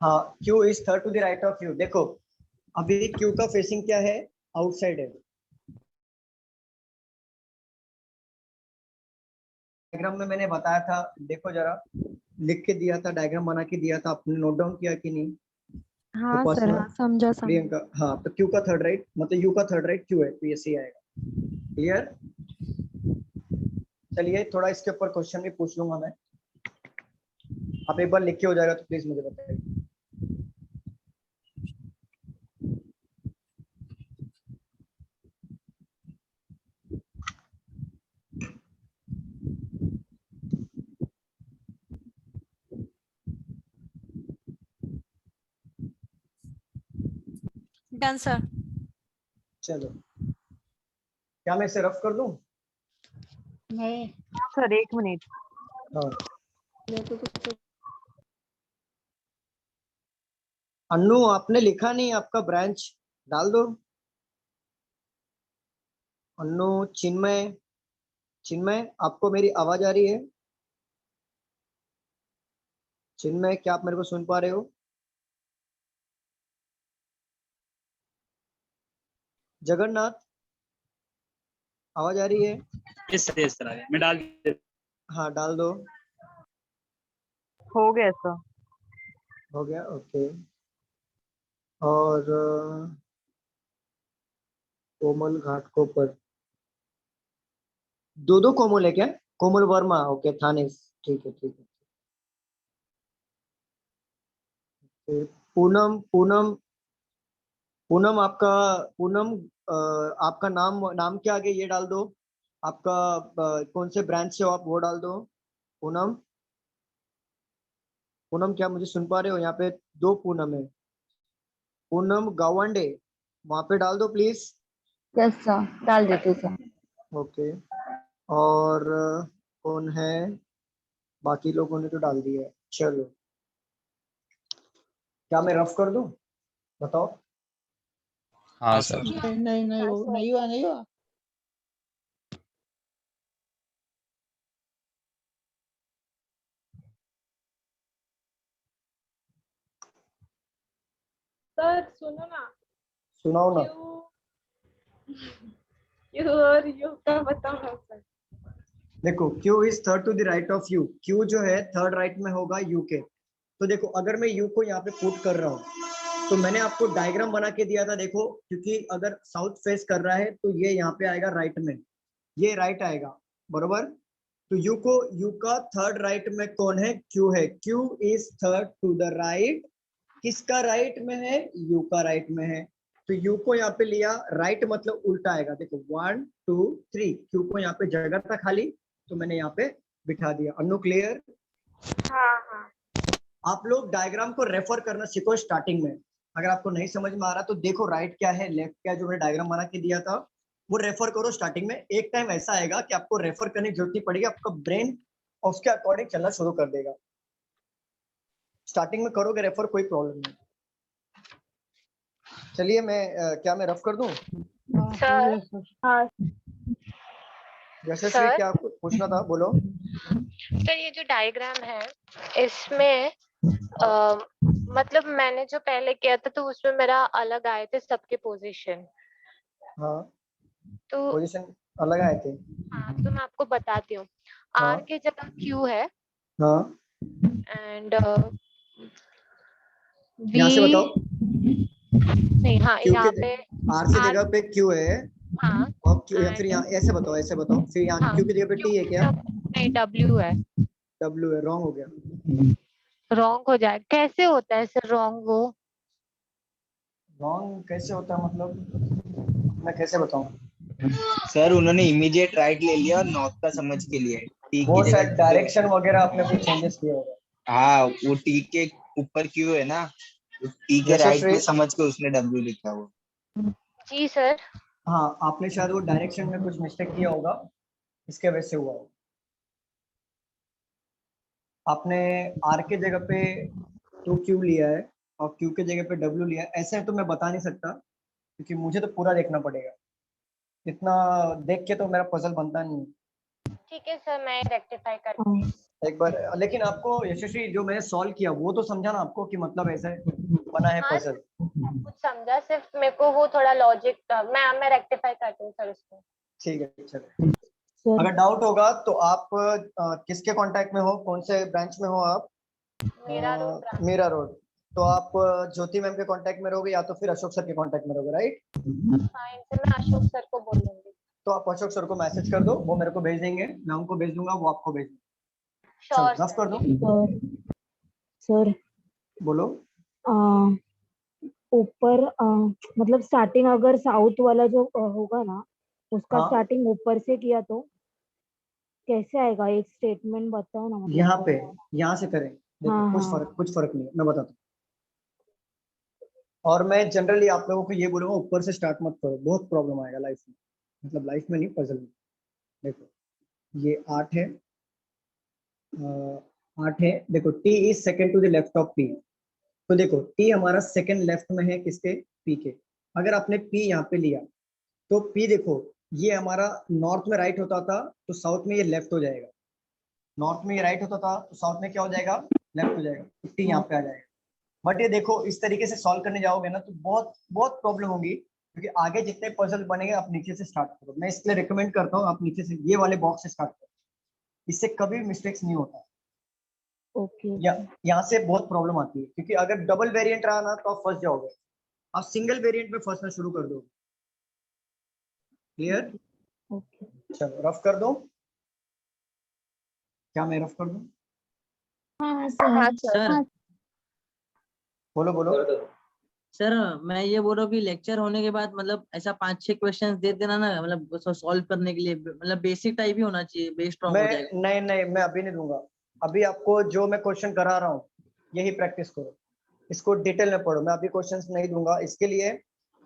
हाँ, Q is third to the right of U. देखो अभी Q का फेसिंग क्या है, आउटसाइड है। डायग्राम में मैंने बताया था, देखो जरा, लिख के दिया था, डायग्राम बना के दिया था, आपने नोट डाउन किया कि नहीं? हाँ तो सर, हाँ समझा समझा। प्रियंका, हाँ तो Q का थर्ड राइट मतलब U का थर्ड राइट Q है, तो ये सही आएगा। क्लियर? चलिए थोड़ा इसके ऊपर क्वेश्चन भी पूछ लूंगा मैं, आप एक बार लिख के हो जाएगा तो प्लीज मुझे बताइए। Done sir. चलो, क्या मैं इसे रफ कर दूं? नहीं सर एक मिनट। हाँ, अन्नू आपने लिखा नहीं, आपका ब्रांच डाल दो। अन्नू, चिन्मय, चिन्मय आपको मेरी आवाज आ रही है? चिन्मय, क्या आप मेरे को सुन पा रहे हो? जगन्नाथ, आवाज आ रही है? यस सर मैं डाल हाँ डाल दो। हो गया सर। हो गया, ओके। और कोमल घाटकोपर, दो कोमल है क्या? कोमल वर्मा, ओके, थाने, ठीक है ठीक है। फिर पूनम, पूनम, पूनम आपका, पूनम आपका नाम, नाम के आगे ये डाल दो, आपका कौन से ब्रांच से हो आप वो डाल दो। पूनम, पूनम क्या मुझे सुन पा रहे हो? यहाँ पे दो पूनम है। पूनम गावंडे, वहां पे डाल दो प्लीज। यस सर, डाल देते सर। ओके। और कौन है? बाकी लोगों ने तो डाल दिया है। चलो, क्या मैं रफ कर दूं? बताओ। हाँ सर। नहीं हुआ। सर सुनो ना, सुनाओ ना। क्यू और यू का बताओ सर। देखो Q is third to the right of U, Q जो है थर्ड राइट में होगा U के। तो देखो अगर मैं U को यहाँ पे पुट कर रहा हूँ, तो मैंने आपको डायग्राम बना के दिया था, देखो, क्योंकि अगर साउथ फेस कर रहा है तो ये यहाँ पे आएगा राइट में, ये राइट आएगा, बरोबर। तो U का थर्ड राइट में कौन है? Q है। Q is third to the right, किसका राइट में है? U का राइट में है। तो U को यहाँ पे लिया, राइट मतलब उल्टा आएगा। देखो 1 2 3, Q को यहाँ पे जगह था खाली, तो मैंने यहाँ पे बिठा दिया। अन्नू क्लियर? हाँ हाँ। आप लोग डायग्राम को रेफर करना सीखो स्टार्टिंग में। अगर आपको नहीं समझ में आ रहा तो देखो राइट क्या है, लेफ्ट क्या है, जो मैंने डायग्राम बना के दिया था वो रेफर करो स्टार्टिंग में। एक टाइम ऐसा आएगा कि आपको रेफर करने की जरूरत नहीं पड़ेगी, आपका ब्रेन उसके अकॉर्डिंग चलना शुरू कर देगा। स्टार्टिंग में करोगे रेफर, कोई प्रॉब्लम नहीं। चलिए मैं क्या मैं रफ कर दूं? सर हाँ यशस्वी, क्या आपको पूछना था? बोलो। सर ये जो डायग्राम है इसमें मतलब मैंने जो पहले किया था तो उसमें मेरा अलग आए थे सबके पोजीशन। हाँ, तो पोजीशन अलग आए थे। हाँ तो मैं आपको बताती हूँ। हाँ। आर की जगह क्यू है हाँ, एंड यहाँ से बताओ। नहीं, हाँ Q यहाँ के पे R की जगह पे Q है, हाँ और Q, या फिर यहाँ ऐसे बताओ, ऐसे बताओ, फिर यहाँ हाँ, Q की जगह पे T है क्या? नहीं W है। W है, रॉन्ग हो गया। रॉन्ग हो जाए कैसे होता है सर रॉन्ग? वो रॉन्ग कैसे होता है मतलब मैं कैसे बताऊं? सर उन्होंने इमीडिएट राइट ले लिया और नॉर्थ का समझ के लिए टी वो की शायद जगह डायरेक्शन वगैरह आपने कुछ चेंजेस किए होगा। हाँ वो टी के ऊपर क्यू है ना, टी के राइट में समझ के उसने डब्ल्यू लिखा वो। जी सर। हाँ आपने शायद वो डायरेक्शन में कुछ मिस्टेक किया होगा, इसके वजह से हुआ होगा। आपने आर के जगह पे 2Q लिया है और Q के जगह पे W लिया है। ऐसे तो मैं बता नहीं सकता क्योंकि मुझे तो पूरा देखना पड़ेगा, इतना देख के तो मेरा पजल बनता नहीं है। ठीक है सर, मैं रेक्टिफाई करती हूँ एक बार। लेकिन आपको यशस्वी जो मैंने सॉल्व किया वो तो समझा ना आपको कि मतलब ऐसे बना है हाँ, पजल? कुछ समझा, सिर्फ मेरे को वो थोड़ा लॉजिक मैं रेक्टिफाई करती हूँ सर उसको। ठीक है चलो। अगर डाउट होगा तो आप किसके कांटेक्ट में हो, कौन से ब्रांच में हो आप? मीरा रोड। तो आप ज्योति मैम के कांटेक्ट में रहोगे या तो फिर अशोक सर के कांटेक्ट में रहोगे, राइट? फाइन सर, मैं अशोक सर को बोल दूंगी। तो आप अशोक सर को मैसेज कर दो, वो मेरे को भेज देंगे, मैं उनको भेज दूंगा, वो आपको भेज देंगे। श्योर रफ कर दो। सर बोलो। ऊपर मतलब स्टार्टिंग अगर साउथ वाला जो होगा ना उसका स्टार्टिंग ऊपर से किया तो कैसे आएगा? एक स्टेटमेंट बताओ ना। मतलब यहाँ पे यहाँ से करें, देखो हाँ, कुछ फर्क नहीं है, मैं बताता हूँ। और मैं जनरली आप लोगों को ये बोलूंगा ऊपर से स्टार्ट मत करो, बहुत प्रॉब्लम आएगा लाइफ में, मतलब लाइफ में नहीं पजल में। देखो ये 8 है, 8 है। देखो T is second to the left of P, तो देखो T हमारा सेकंड लेफ्ट में है किसके? P के। अगर आपने P यहाँ पे लिया तो P देखो ये हमारा नॉर्थ में राइट होता था तो साउथ में ये लेफ्ट हो जाएगा, नॉर्थ में ये राइट होता था तो साउथ में क्या हो जाएगा? लेफ्ट हो जाएगा। T यहाँ पे आ जाएगा। बट ये देखो इस तरीके से सॉल्व करने जाओगे ना तो बहुत बहुत प्रॉब्लम होगी, क्योंकि आगे जितने पजल बनेंगे आप नीचे से स्टार्ट करो। मैं इसलिए रिकमेंड करता हूँ आप नीचे से ये वाले बॉक्स से स्टार्ट करो, इससे कभी मिस्टेक्स नहीं होता। ओके। यहाँ से बहुत प्रॉब्लम आती है, क्योंकि अगर डबल वेरिएंट रहा ना तो आप फंस जाओगे, आप सिंगल वेरिएंट में फंसना शुरू कर दो। क्लियर? ओके चलो रफ कर दो। क्या मैं रफ कर दूं? हाँ सर बोलो बोलो। सर मैं ये बोल रहा हूँ कि लेक्चर होने के बाद मतलब ऐसा 5-6 क्वेश्चंस दे देना ना, मतलब सॉल्व करने के लिए, मतलब बेसिक टाइप ही होना चाहिए, बेस स्ट्रांग हो जाएगा। नहीं मैं अभी नहीं दूंगा। अभी आपको जो मैं क्वेश्चन करा रहा हूँ यही प्रैक्टिस करो, इसको डिटेल में पढ़ो। मैं अभी क्वेश्चंस नहीं दूंगा इसके लिए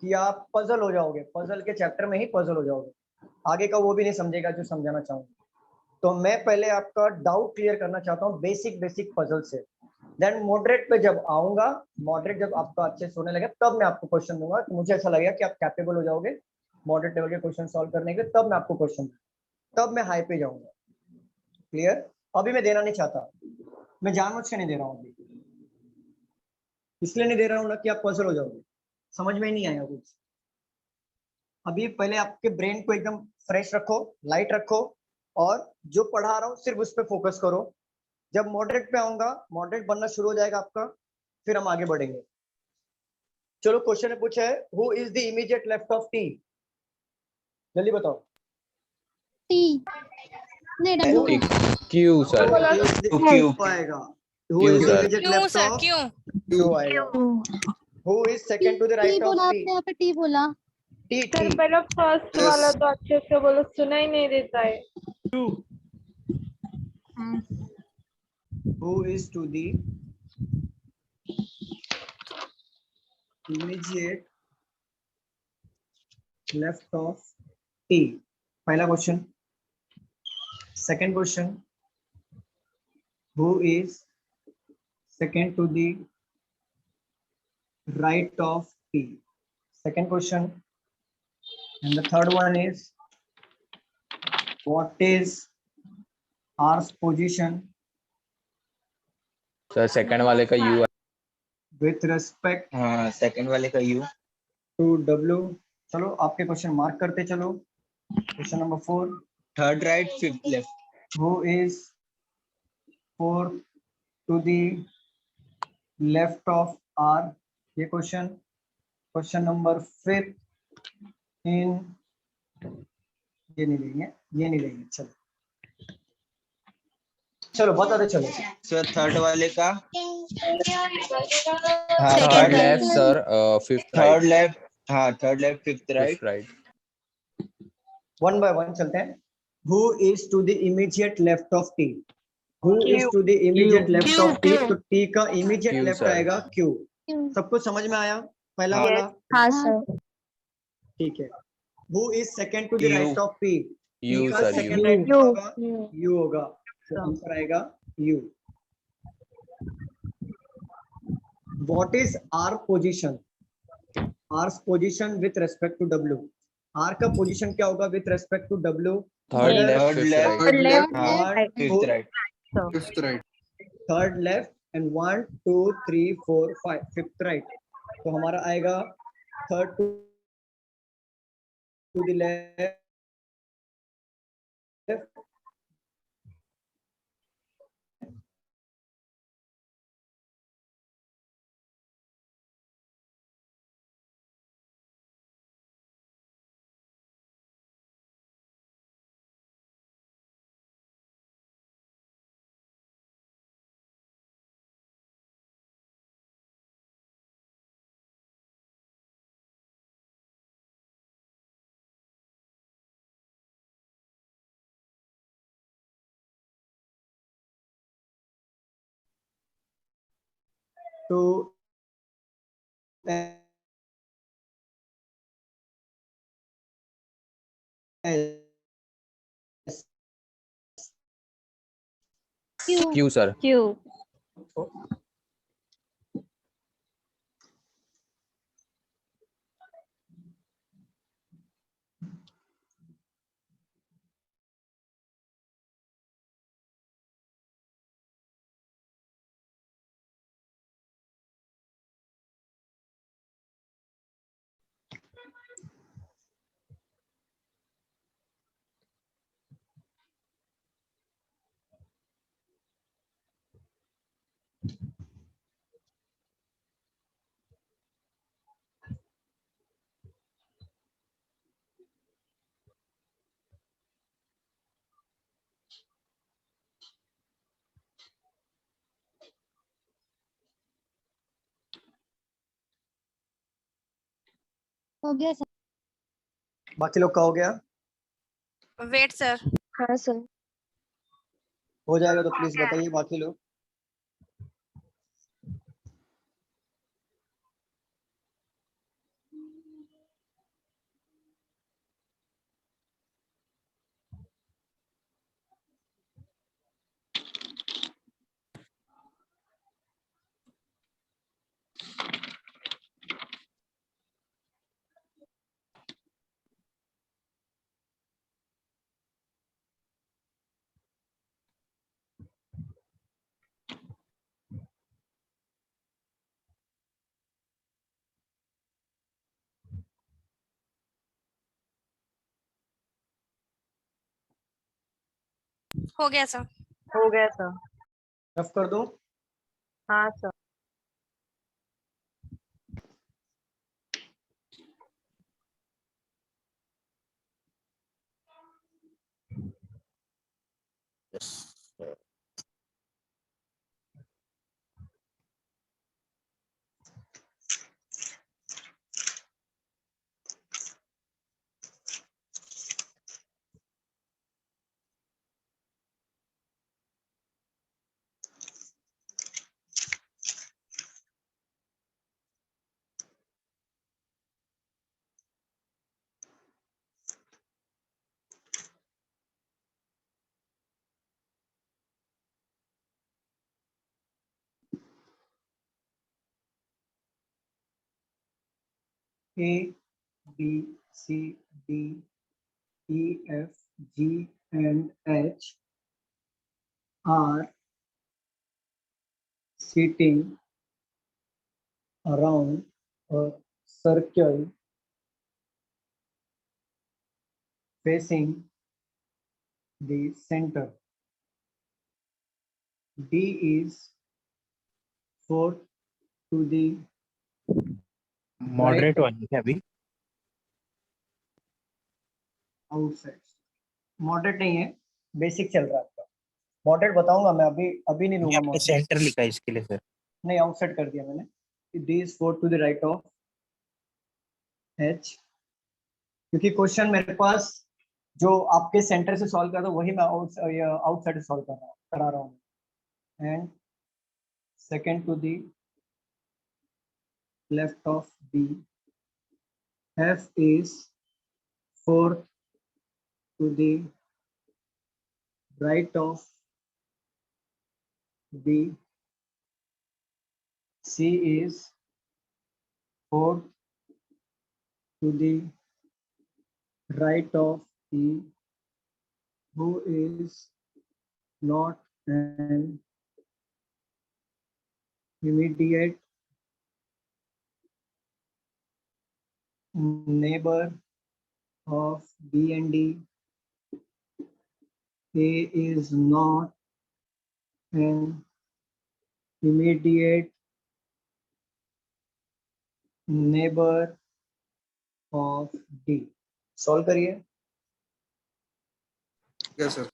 कि आप पजल हो जाओगे, पजल के चैप्टर में ही पजल हो जाओगे, आगे का वो भी नहीं समझेगा जो समझाना चाहूंगा। तो मैं पहले आपका डाउट क्लियर करना चाहता हूँ बेसिक पजल से, देन मॉडरेट पे जब आऊंगा, मॉडरेट जब आपका अच्छे से होने लगे तब मैं आपको क्वेश्चन दूंगा कि मुझे ऐसा लगेगा कि आप कैपेबल हो जाओगे मॉडरेट लेवल के क्वेश्चन सॉल्व करने के, तब मैं आपको क्वेश्चन, तब मैं हाई पे जाऊंगा। क्लियर? अभी मैं देना नहीं चाहता, मैं जानबूझ के नहीं दे रहा हूँ अभी, इसलिए नहीं दे रहा हूँ ना कि आप पजल हो जाओगे, समझ में ही नहीं आएगा कुछ। अभी पहले आपके ब्रेन को एकदम फ्रेश रखो, लाइट रखो, और जो पढ़ा रहा हूँ सिर्फ उस पर फोकस करो। जब मॉडरेट पे आऊंगा, मॉडरेट बनना शुरू हो जाएगा आपका, फिर हम आगे बढ़ेंगे। चलो क्वेश्चन ने पूछा है who is the immediate left of T? जल्दी बताओ। T नहीं W क्यू सर, क्यू आएगा। हु इज द इमीडिएट क्यों लेफ्ट सर? ऑफ? क्यों? क्यू आएगा। Who is second to the T right of बोला P? आपने यहाँ पे T बोला। सर पहले फर्स्ट वाला तो अच्छे से बोलो, सुना ही नहीं देता है। Who is to the immediate left of T? पहला question. Second question, who is second to the right of T? Second question. And the third one is, what is R's position sir second वाले का U with respect? हाँ second वाले का U to W। चलो आपके question mark करते चलो। Question number 4, third right fifth left. who is fourth to the left of R? ये क्वेश्चन। क्वेश्चन नंबर 5 इन, ये नहीं लेंगे चलो चलो बताते चलो। सर थर्ड वाले का third left sir, fifth third left, हाँ third left fifth right. One by one चलते हैं. Who is to the immediate left of T? Who is to the immediate left of T? तो T का immediate Q, left sir. आएगा Q. सबको समझ में आया पहला हाँ. वाला? हाँ सर. ठीक है. Who is second to the U. right of P? P U, का sir, second U. right U. होगा U होगा. तो आंसर आएगा U. What is R position? R's position with respect to W. R का position क्या होगा with respect to W? Third Whether left, fifth right. Third left, one, fifth two, right. Fifth right. third left and 1 2 3 4 5 fifth right. तो हमारा आएगा third to the left. तो Q, sir. Q. हो गया sir. बाकी लोग का हो गया? Wait sir. हाँ सर. हो जाएगा तो प्लीज बताइए बाकी लोग. हो गया सर. हो गया सर. रफ कर दूं? हाँ sir. A, B, C, D, E, F, G, and H are sitting around a circle facing the center. D is fourth to the moderate वाली क्या अभी? आउटसाइड. मॉडरेट नहीं है, बेसिक चल रहा है आपका. मॉडरेट बताऊंगा मैं, अभी नहीं लूंगा. आपने सेंटर लिखा है इसके लिए सर. नहीं, आउटसाइड कर दिया मैंने. D is fourth to the right of H. क्योंकि क्वेश्चन मेरे पास जो आपके सेंटर से सॉल्व करता हूँ वही मैं आउटसाइड सॉल्व करा रहा हूँ. And second to the left of B, F is fourth to the right of B, C is fourth to the right of E, who is not an immediate neighbor of B and D. A is not an immediate neighbor of D. Solve करिए. Yes, sir.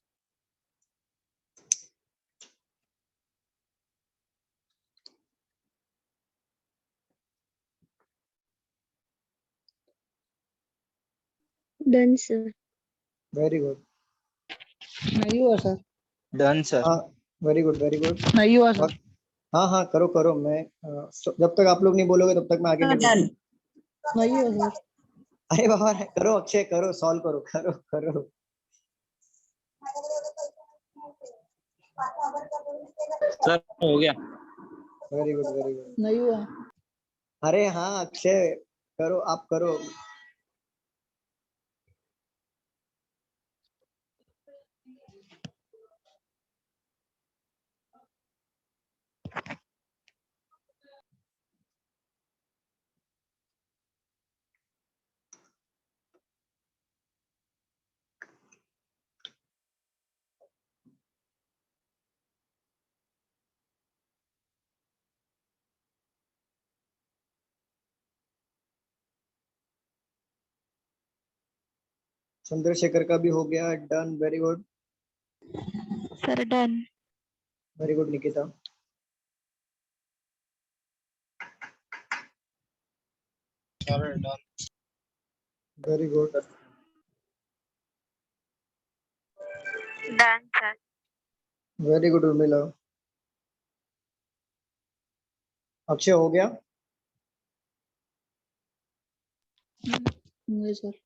Done, sir. Very good. नहीं हुआ sir. Done, sir. हाँ, very good, very good. नहीं हुआ sir. हाँ हाँ करो करो. मैं जब तक आप लोग नहीं बोलोगे तब तक मैं आगे नहीं बढ़ूंगा. नहीं हुआ सर. अरे बाबा करो अक्षय, करो सॉल्व करो करो करो. सर हो गया. Very good very good. नहीं हुआ. अरे हाँ अक्षय करो, आप करो. चंद्रशेखर का भी हो गया. Done. Very good. Sir done. Very good Nikita. Very good. Done sir. Very good Urmila. Akshay हो गया. नहीं सर.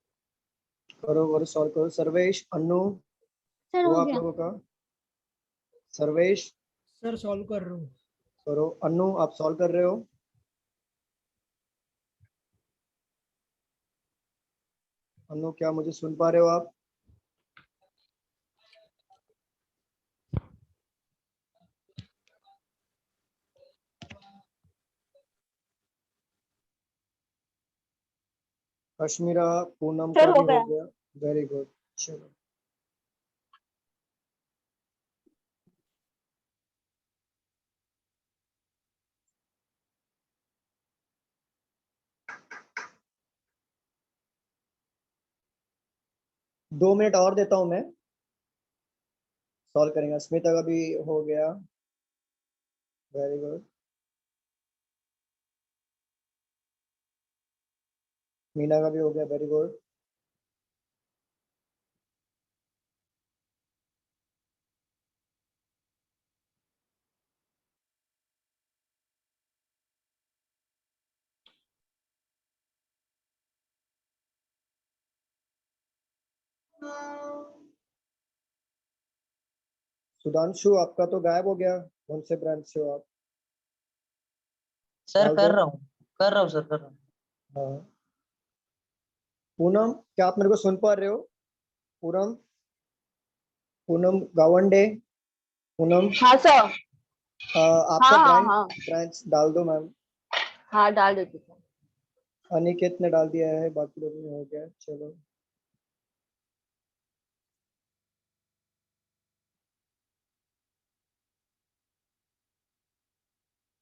करो करो सॉल्व करो. सर्वेश, अनु, सर हुआ हो आप गया. लोगों का. सर्वेश सर सॉल्व कर रहा हूँ. करो. अनु आप सॉल्व कर रहे हो. अनु क्या मुझे सुन पा रहे हो आप? कश्मीरा, पूनम का भी हो गया. Very good. चलो दो मिनट और देता हूं मैं. सॉल्व करेंगे. स्मिता का भी हो गया. Very good. मीना का भी हो गया. Very good. सुधांशु आपका तो गायब हो गया. कौन से ब्रांच से हो आप? सर डाल कर दो. रहा हूँ सर कर रहा हूँ. हाँ. पूनम क्या आप मेरे को सुन पा रहे हो? पूनम, पूनम गावंडे. पूनम. हाँ सर. आपका हाँ, ब्रांच हाँ. ब्रांच डाल दो मैम. हाँ डाल देती हूँ. अनिकेत ने डाल दिया है. बाकी लोगों ने हो गया. चलो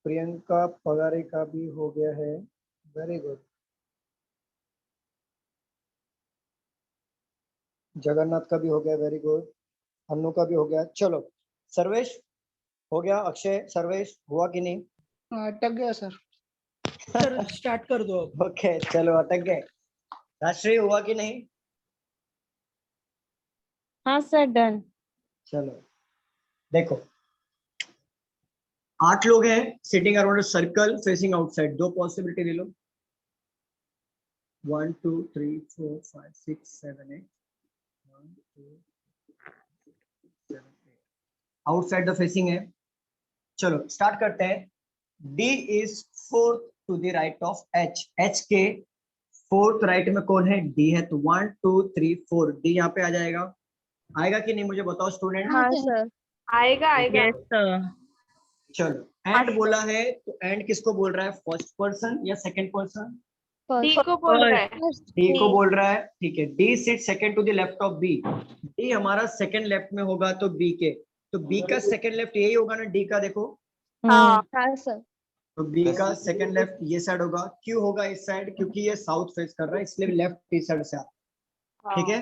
प्रियंका पगारे का भी हो गया है. Very good. जगन्नाथ का भी हो गया. Very good. अनु का भी हो गया. चलो सर्वेश हो गया. अक्षय, सर्वेश हुआ कि नहीं? अटक गया सर. सर स्टार्ट कर दो अब. ओके चलो अटक गए. राष्ट्रीय हुआ कि नहीं? हाँ सर डन। चलो देखो 8 लोग हैं sitting around a circle facing outside. दो पॉसिबिलिटी ले लो 1 2 3 4 5 6 7 8 1 2 7 8 आउटसाइड द फेसिंग है। चलो स्टार्ट करते हैं। D is fourth to the right of H। H के फोर्थ राइट में कौन है? D है। तो 1 2 3 4 D यहाँ पे आ जाएगा। आएगा कि नहीं मुझे बताओ स्टूडेंट। हाँ सर आएगा आएगा। Yes sir. चलो एंड बोला है तो एंड किसको बोल रहा है? फर्स्ट पर्सन या सेकंड पर्सन? डी को बोल रहा है। डी को बोल रहा है। ठीक है। D sit second to the left of B. D हमारा सेकंड लेफ्ट में होगा तो बी के, तो बी का सेकंड लेफ्ट यही होगा ना डी का। देखो हाँ सर। तो बी का सेकंड लेफ्ट ये साइड होगा। क्यों होगा इस साइड? क्योंकि ये साउथ फेस कर रहा है इसलिए लेफ्ट इस साइड से आ। ठीक है।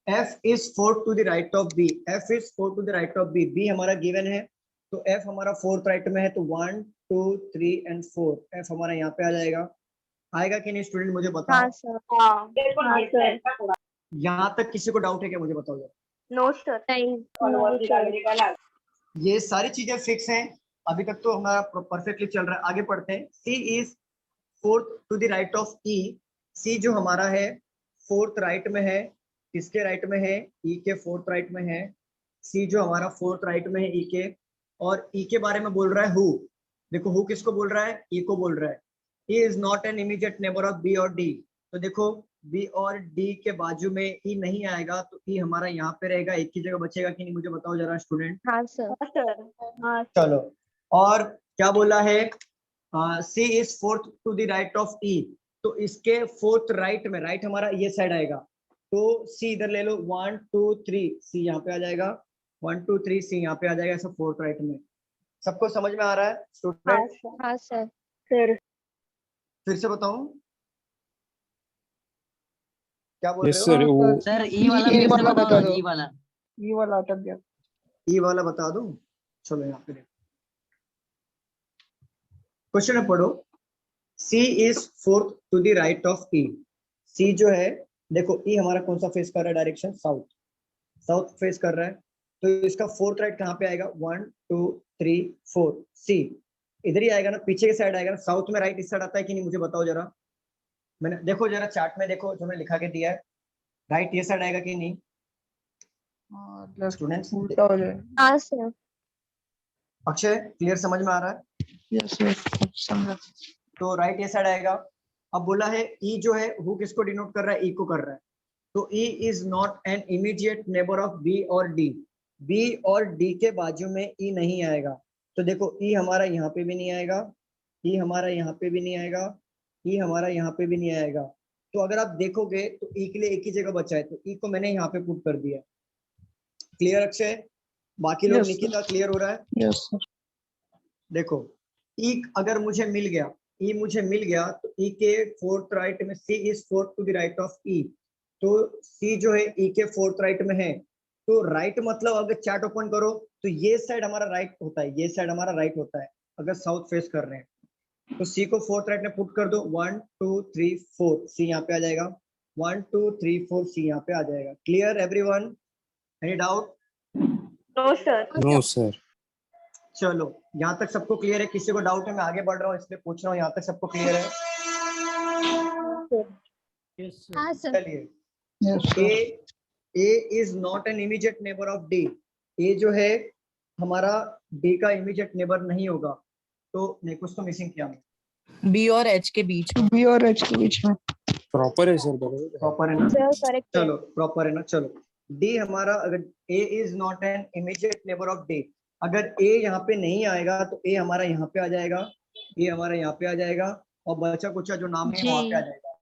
F is fourth to the right of B. F is fourth to the right of B. B हमारा गिवन है तो F हमारा फोर्थ राइट में है तो 1 2 3 एंड 4 F हमारा यहाँ पे आ जाएगा। आएगा कि नहीं स्टूडेंट मुझे बताओ। हाँ सर। हाँ सर। यहाँ तक किसी को डाउट है क्या? मुझे बताओ जरा। No sir. नहीं। ये सारी चीजें फिक्स हैं अभी तक तो हमारा परफेक्टली चल रहा है। आगे पढ़ते हैं। C is fourth to the right of E। C जो हमारा है फोर्थ राइट में है। किसके राइट में है? E के फोर्थ राइट में है। C जो हमारा फोर्थ राइट में है E के, और E के बारे में बोल रहा है हु। देखो हु किसको बोल रहा है? E को बोल रहा है। E is not an immediate neighbour of B और D। तो देखो B और D के बाजू में E नहीं आएगा तो E हमारा यहाँ पे रहेगा। एक की जगह बचेगा कि नहीं मुझे बताओ जरा स्टूडेंट। हाँ सर। हाँ चलो और क्या बोला है? C is fourth to the right of E। तो इसके फोर्थ राइट में, राइट हमारा ये साइड आएगा तो C इधर ले लो 1 2 3 C यहाँ पे आ जाएगा। 1 2 3 C यहाँ पे आ जाएगा ऐसा फोर्थ राइट में। सबको समझ में आ रहा है स्टूडेंट? हाँ सर। सर फिर से बताऊं क्या बोल यस रहे सर हो? वो सर ई वाला फिर से बता दो। ई वाला ये वाला अटक गया। E वाला बता दूं? चलो यहाँ पे क्वेश्चन में पढ़ो। C is fourth to the right of E। C जो है देखो E हमारा कौन सा फेस कर रहा है? डायरेक्शन साउथ, साउथ फेस कर रहा है तो इसका फोर्थ राइट कहाँ पे आएगा? 1 2 3 4 C इधर ही आएगा ना, पीछे की साइड आएगा ना। साउथ में राइट इस साइड आता है कि नहीं मुझे बताओ जरा। मैंने देखो जरा चार्ट में देखो जो मैंने लिखा के दिया है, राइट ये साइड आएगा कि नहीं स्टूडेंट्स? उल्टा हो जाए। हाँ सर। अक्षय क्लियर समझ में आ रहा है? यस सर समझा। तो राइट ये साइड आएगा। अब बोला है E जो है हु किसको डिनोट कर रहा है? E को कर रहा है। तो E is not an immediate neighbour of B और D। B और D के बाजू में E नहीं आएगा। तो देखो E हमारा यहाँ पे भी नहीं आएगा, E हमारा यहाँ पे भी नहीं आएगा, E हमारा यहाँ पे भी नहीं आएगा। तो अगर आप देखोगे तो E के लिए एक ही जगह बचा है तो E को मैंने यहाँ पे पुट कर दिया। क्लियर अक्षय? बाकी लोग Yes, निकिता क्लियर हो रहा है? Yes sir. देखो E अगर मुझे मिल गया, E मुझे मिल गया तो E के फोर्थ राइट में C is fourth to the right of E। तो C जो है E के फोर्थ राइट में है तो राइट मतलब अगर चार्ट ओपन करो तो ये साइड हमारा राइट होता है, ये साइड हमारा राइट होता है अगर साउथ फेस कर रहे हैं। तो C को फोर्थ राइट में पुट कर दो 1 2 3 4 C यहाँ पे आ जाएगा। 1 2 3 4 C यहाँ पे आ जाएगा। Clear everyone? Any doubt? No sir. No sir. चलो यहाँ तक सबको क्लियर है? किसी को डाउट है? मैं आगे बढ़ रहा हूँ इसलिए पूछ रहा हूँ। यहाँ तक सबको क्लियर है? हाँ सर। चलिए A is not an immediate neighbour of D। A जो है हमारा D का इमीडिएट नेबर नहीं होगा। तो नहीं कुछ तो मिसिंग किया मैं। बी और एच के बीच में। बी और एच के बीच में प्रॉपर है सर, बरोबर प्रॉपर है ना? Sir correct. चलो प्रॉपर है ना। चलो D हमारा अगर A is not an immediate neighbour of D, अगर A यहाँ पे नहीं आएगा तो A हमारा यहाँ पे आ जाएगा, A हमारा यहाँ पे आ जाएगा और बचा कुचा जो नाम है वहां पे आ जाएगा।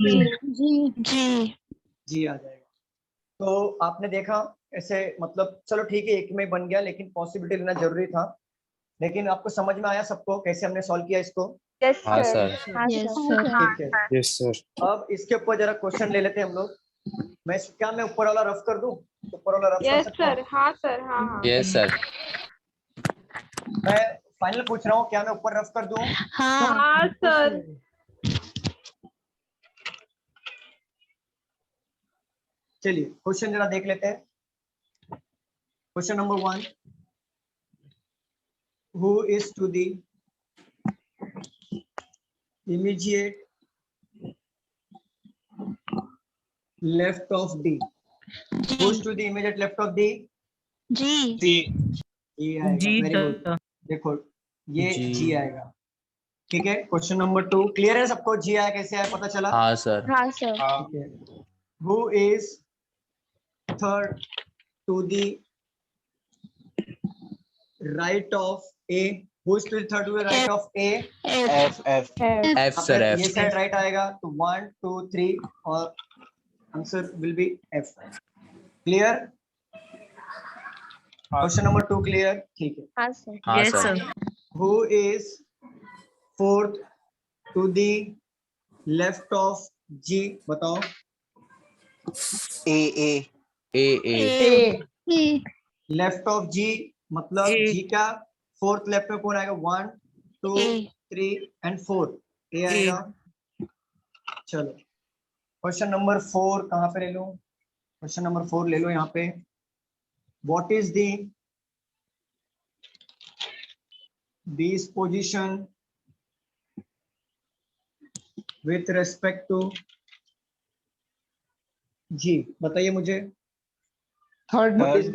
जी आ जाएगा। तो आपने देखा ऐसे मतलब चलो ठीक है एक में बन गया लेकिन पॉसिबिलिटी लेना जरूरी था। लेकिन आपको समझ में आया सबको कैसे हमने सॉल्व किया इसको? यस हाँ सर। सर। हाँ यस सर। सर। ठीक है। Yes sir. अब इसके ऊपर जरा क्वेश्चन ले लेते हैं हम लोग। मैं ऊपर वाला रफ कर दूं? ऊपर वाला रफ कर यस सकता हूं? सर। हाँ सर। हाँ हाँ। Yes sir. मैं फाइनल पूछ रहा हूँ, क्या मैं ऊपर रफ कर दूं? हाँ सर। चलिए क्वेश्चन जरा देख लेते हैं। Question number 1, who is to the immediate left of D? Who is to the immediate left of D? जी G आएगा, वेरी गुड। देखो ये G आएगा, ठीक है। क्वेश्चन नंबर 2 क्लियर है सबको? G आया, कैसे आया पता चला? हाँ सर। हाँ सर। ठीक है। Who is third to the right of A? Who is to the third to the right of A? F sir, F। ये साइड राइट आएगा तो 1 2 3 और answer will be F। Clear? Question number 2 clear? ठीक है। हाँ sir. हाँ sir. Who is fourth to the left of G? बताओ। A। Left of G मतलब G का फोर्थ लेफ्ट में कौन आएगा? 1 2 3 एंड 4 A आएगा। चलो क्वेश्चन नंबर 4 कहाँ पे ले लो? क्वेश्चन नंबर 4 ले लो यहाँ पे। What is the B's position with respect to G? बताइए मुझे। Third right,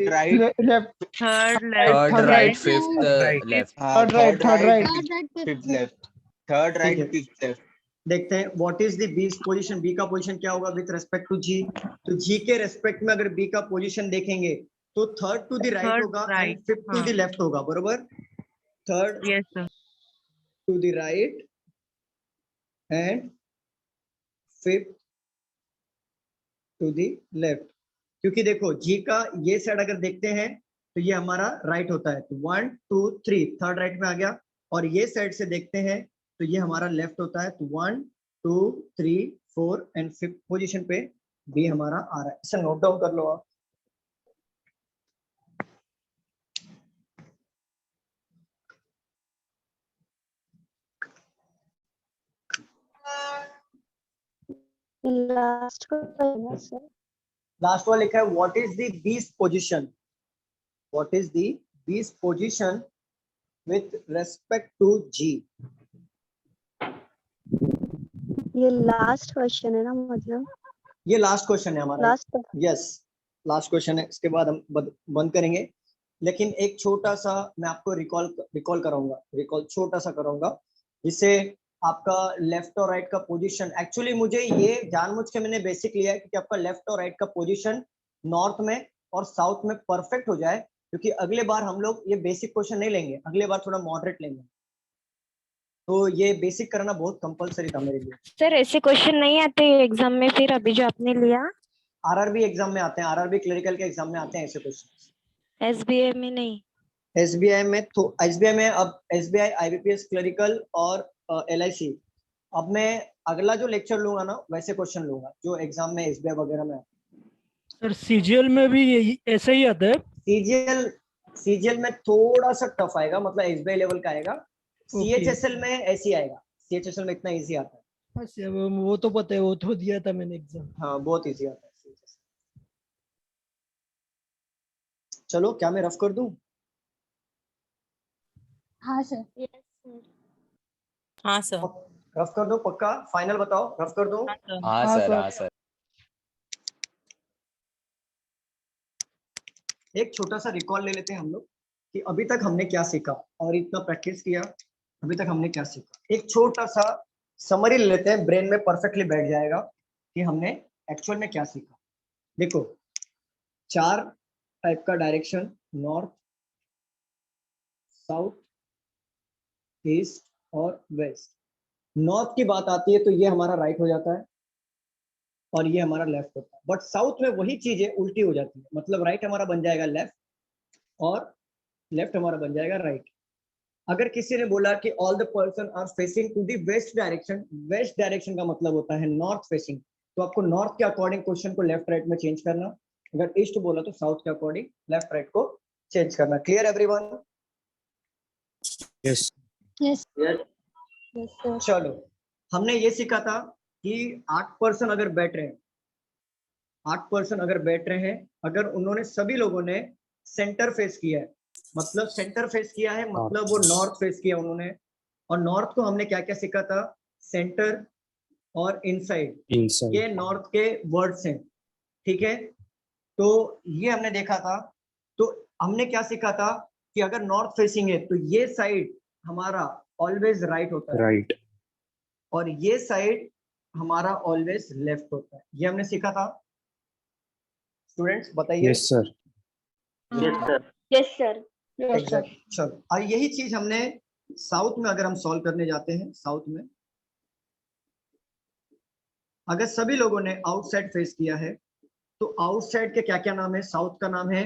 left, third right, fifth left. Third right, fifth left, third right, fifth left. देखते हैं what is the B's position. B का position क्या होगा with respect to G? तो G के respect में अगर B का पोजीशन देखेंगे तो थर्ड टू द राइट होगा and fifth to the left होगा, बरोबर? Third to the right and fifth to the left. क्योंकि देखो G का ये साइड अगर देखते हैं तो ये हमारा राइट होता है, तो 1 2 3 थर्ड राइट में आ गया। और ये साइड से देखते हैं तो ये हमारा लेफ्ट होता है, तो 1 2 3 4 एंड फिफ्थ पोजीशन पे B हमारा आ रहा है। इसे नोट डाउन कर लो आप। लास्ट को सर, लास्ट वाला लिखा है what is the B's position. What is the B's position with respect to G? ये लास्ट क्वेश्चन है ना, मतलब ये लास्ट क्वेश्चन है हमारा। लास्ट। यस, लास्ट क्वेश्चन है, इसके बाद हम बंद करेंगे। लेकिन एक छोटा सा मैं आपको रिकॉल कराऊंगा, रिकॉल छोटा सा कराऊंगा, जिससे आपका लेफ्ट और राइट का पोजीशन, एक्चुअली मुझे ये जानबूझ के मैंने बेसिक लिया है क्योंकि आपका लेफ्ट और राइट का पोजीशन नॉर्थ में और साउथ में परफेक्ट हो जाए, क्योंकि अगले बार हम लोग ये बेसिक क्वेश्चन नहीं लेंगे, अगले बार थोड़ा मॉडरेट लेंगे। तो ये बेसिक करना बहुत कंपलसरी था मेरे लिए। सर ऐसे क्वेश्चन नहीं आते एग्जाम में फिर अभी जो आपने लिया? आरआरबी एग्जाम में आते हैं, आरआरबी क्लरिकल के एग्जाम में आते हैं ऐसे क्वेश्चन। एसबीआई में नहीं? एसबीआई में तो एसबीआई में अब एसबीआई, आईबीपीएस, क्लरिकल और एलआईसी। अब मैं अगला जो लेक्चर लूंगा ना वैसे क्वेश्चन लूंगा जो एग्जाम में एसबीआई वगैरह में। सर सीजीएल में भी ऐसा ही आता है? सीजीएल में थोड़ा सा टफ आएगा, मतलब एसबीआई लेवल का आएगा। सीएचएसएल में ऐसे आएगा, सीएचएसएल में इतना इजी आता है। अच्छा, वो तो पता है, वो तो दिया था मैंने एग्जाम। हाँ बहुत इजी आता है CHSL। चलो क्या मैं रफ कर दूं? हाँ सर। Yes sir. हाँ सर। रफ कर दो पक्का? फाइनल बताओ, रफ कर दो? हाँ सर, हाँ सर। एक छोटा सा रिकॉल ले लेते हैं हम लोग कि अभी तक हमने क्या सीखा और इतना प्रैक्टिस किया, अभी तक हमने क्या सीखा। एक छोटा सा समरी ले लेते हैं, ब्रेन में परफेक्टली बैठ जाएगा कि हमने एक्चुअल में क्या सीखा। देखो 4 टाइप का डायरेक्शन, नॉर्थ, साउथ, ईस्ट और वेस्ट। नॉर्थ की बात आती है तो ये हमारा राइट हो जाता है और ये हमारा लेफ्ट होता है, बट साउथ में वही चीजें उल्टी हो जाती है, मतलब राइट हमारा बन जाएगा लेफ्ट और लेफ्ट हमारा बन जाएगा राइट। अगर किसी ने बोला कि all the person are facing to the west direction, west direction का मतलब होता है नॉर्थ फेसिंग, तो आपको नॉर्थ के अकॉर्डिंग क्वेश्चन को लेफ्ट राइट में चेंज करना। अगर ईस्ट बोला तो साउथ के अकॉर्डिंग लेफ्ट राइट को चेंज करना। Clear everyone? Yes yes. चलो हमने ये सीखा था कि 8 पर्सन अगर बैठ रहे हैं, 8 पर्सन अगर बैठ रहे हैं, अगर उन्होंने सभी लोगों ने सेंटर फेस किया है, मतलब सेंटर फेस किया है मतलब वो नॉर्थ फेस किया उन्होंने। और नॉर्थ को हमने क्या क्या सीखा था, सेंटर और इनसाइड, ये नॉर्थ के वर्ड्स हैं, ठीक है। तो ये हमने देखा था। तो हमने क्या सीखा था कि अगर नॉर्थ फेसिंग है तो ये साइड हमारा ऑलवेज राइट होता है, राइट, और ये साइड हमारा ऑलवेज लेफ्ट होता है। ये हमने सीखा था। स्टूडेंट्स बताइए। Yes sir, yes sir. चलो, और यही चीज हमने साउथ में अगर हम सॉल्व करने जाते हैं, साउथ में अगर सभी लोगों ने आउटसाइड फेस किया है तो आउटसाइड के क्या क्या नाम है, साउथ का नाम है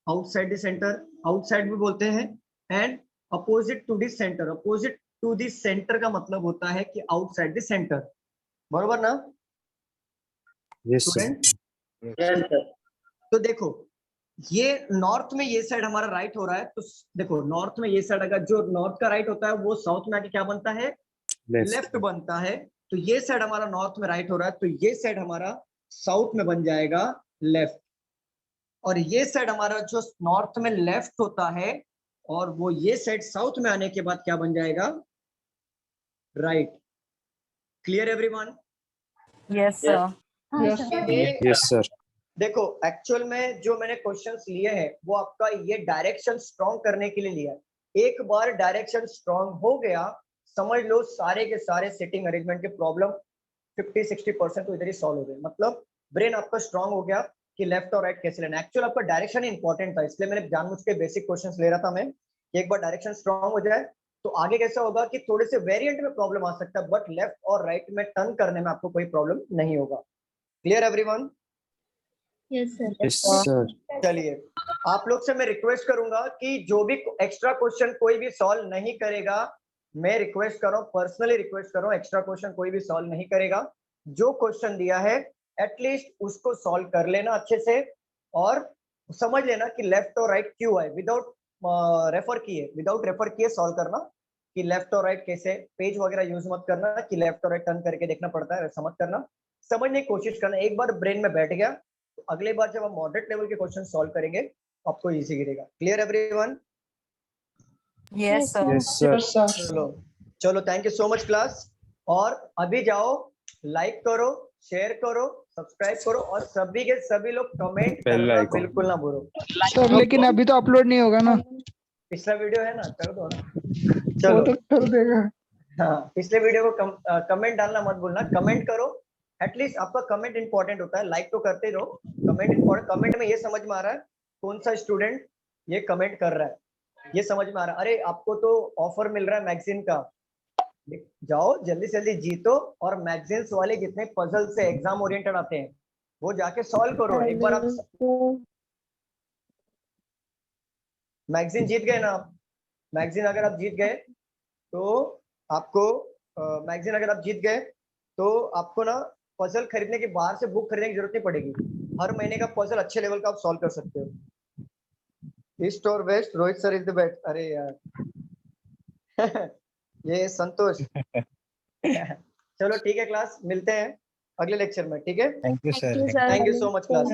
आउटसाइड द सेंटर, आउटसाइड भी बोलते हैं, and opposite to the centre. Opposite to the centre का मतलब होता है कि आउटसाइड द सेंटर, बरोबर ना यस स्टूडेंट? तो देखो ये नॉर्थ में ये साइड हमारा राइट हो रहा है, तो देखो नॉर्थ में ये साइड अगर जो नॉर्थ का राइट होता है वो साउथ में आके क्या बनता है, लेफ्ट बनता है। तो ये साइड हमारा नॉर्थ में राइट हो रहा है, तो ये साइड हमारा साउथ में बन जाएगा लेफ्ट। और ये साइड हमारा जो नॉर्थ में लेफ्ट होता है और वो ये साइड साउथ में आने के बाद क्या बन जाएगा, right. Clear everyone? Yes sir. Yes sir. देखो एक्चुअल में जो मैंने क्वेश्चंस लिए हैं वो आपका ये डायरेक्शन स्ट्रॉन्ग करने के लिए लिया है। एक बार डायरेक्शन स्ट्रॉन्ग हो गया, समझ लो सारे के सारे सेटिंग अरेंजमेंट के प्रॉब्लम 50-60% तो इधर ही सॉल्व हो गए। मतलब ब्रेन आपका स्ट्रॉन्ग हो गया कि लेफ्ट और राइट कैसे लेना। एक्चुअल आपका डायरेक्शन ही इंपॉर्टेंट था, इसलिए मैंने जानबूझ के बेसिक क्वेश्चंस ले रहा था मैं। एक बार डायरेक्शन स्ट्रॉन्ग हो जाए तो आगे कैसा होगा कि थोड़े से वेरिएंट में प्रॉब्लम आ सकता है, बट लेफ्ट और राइट में टर्न करने में आपको कोई प्रॉब्लम नहीं होगा। Clear everyone? Yes sir. Yes sir. चलिए, आप लोग से मैं रिक्वेस्ट करूंगा कि जो भी एक्स्ट्रा क्वेश्चन कोई भी सॉल्व नहीं करेगा, मैं रिक्वेस्ट कर रहा हूँ, पर्सनली रिक्वेस्ट कर रहा हूँ, एक्स्ट्रा क्वेश्चन कोई भी सॉल्व नहीं करेगा। जो क्वेश्चन दिया है एटलीस्ट उसको सॉल्व कर लेना अच्छे से, और समझ लेना कि लेफ्ट और राइट क्यों है, विदाउट रेफर किए सॉल्व करना कि लेफ्ट और राइट कैसे। पेज वगैरह यूज मत करना कि लेफ्ट और राइट टर्न करके देखना पड़ता है, ऐसा मत करना। समझने की कोशिश करना, एक बार ब्रेन में बैठ गया तो अगले बार जब हम मॉडरेट लेवल के क्वेश्चन सॉल्व करेंगे तो आपको इजी गिरेगा। Clear everyone? Yes sir. चलो thank you so much class. और अभी जाओ, लाइक करो, शेयर करो, सब्सक्राइब करो, और सभी के सभी लोग कमेंट करना बिल्कुल ना भूलो सर। लेकिन अभी तो अपलोड नहीं होगा ना, पिछला वीडियो है ना, कर दो ना। वो चलो तो कर देगा। हाँ, पिछले वीडियो को कमेंट डालना मत भूलना, कमेंट करो। एटलीस्ट आपका कमेंट इंपॉर्टेंट होता है, लाइक तो करते रहो, कमेंट इंपॉर्टेंट। कमेंट में ये समझ में आ रहा है कौन सा स्टूडेंट ये कमेंट कर रहा है, ये समझ में आ रहा है। अरे आपको तो ऑफर मिल रहा है मैगजीन का, जाओ जल्दी से जल्दी जीतो, और मैगजीन्स वाले जितने पजल से एग्जाम ओरिएंटेड आते हैं वो जाके सॉल्व करो। एक बार आप मैगजीन जीत गए ना, आप मैगजीन अगर आप जीत गए तो आपको मैगजीन अगर आप जीत गए तो आपको ना पजल खरीदने के, बाहर से बुक खरीदने की जरूरत नहीं पड़ेगी। हर महीने का पजल अच्छे लेवल का आप सॉल्व कर सकते हो। ईस्ट और west, Rohit sir is the best. अरे यार ये संतोष। चलो ठीक है क्लास, मिलते हैं अगले लेक्चर में, ठीक है? Thank you sir. Thank you so much class.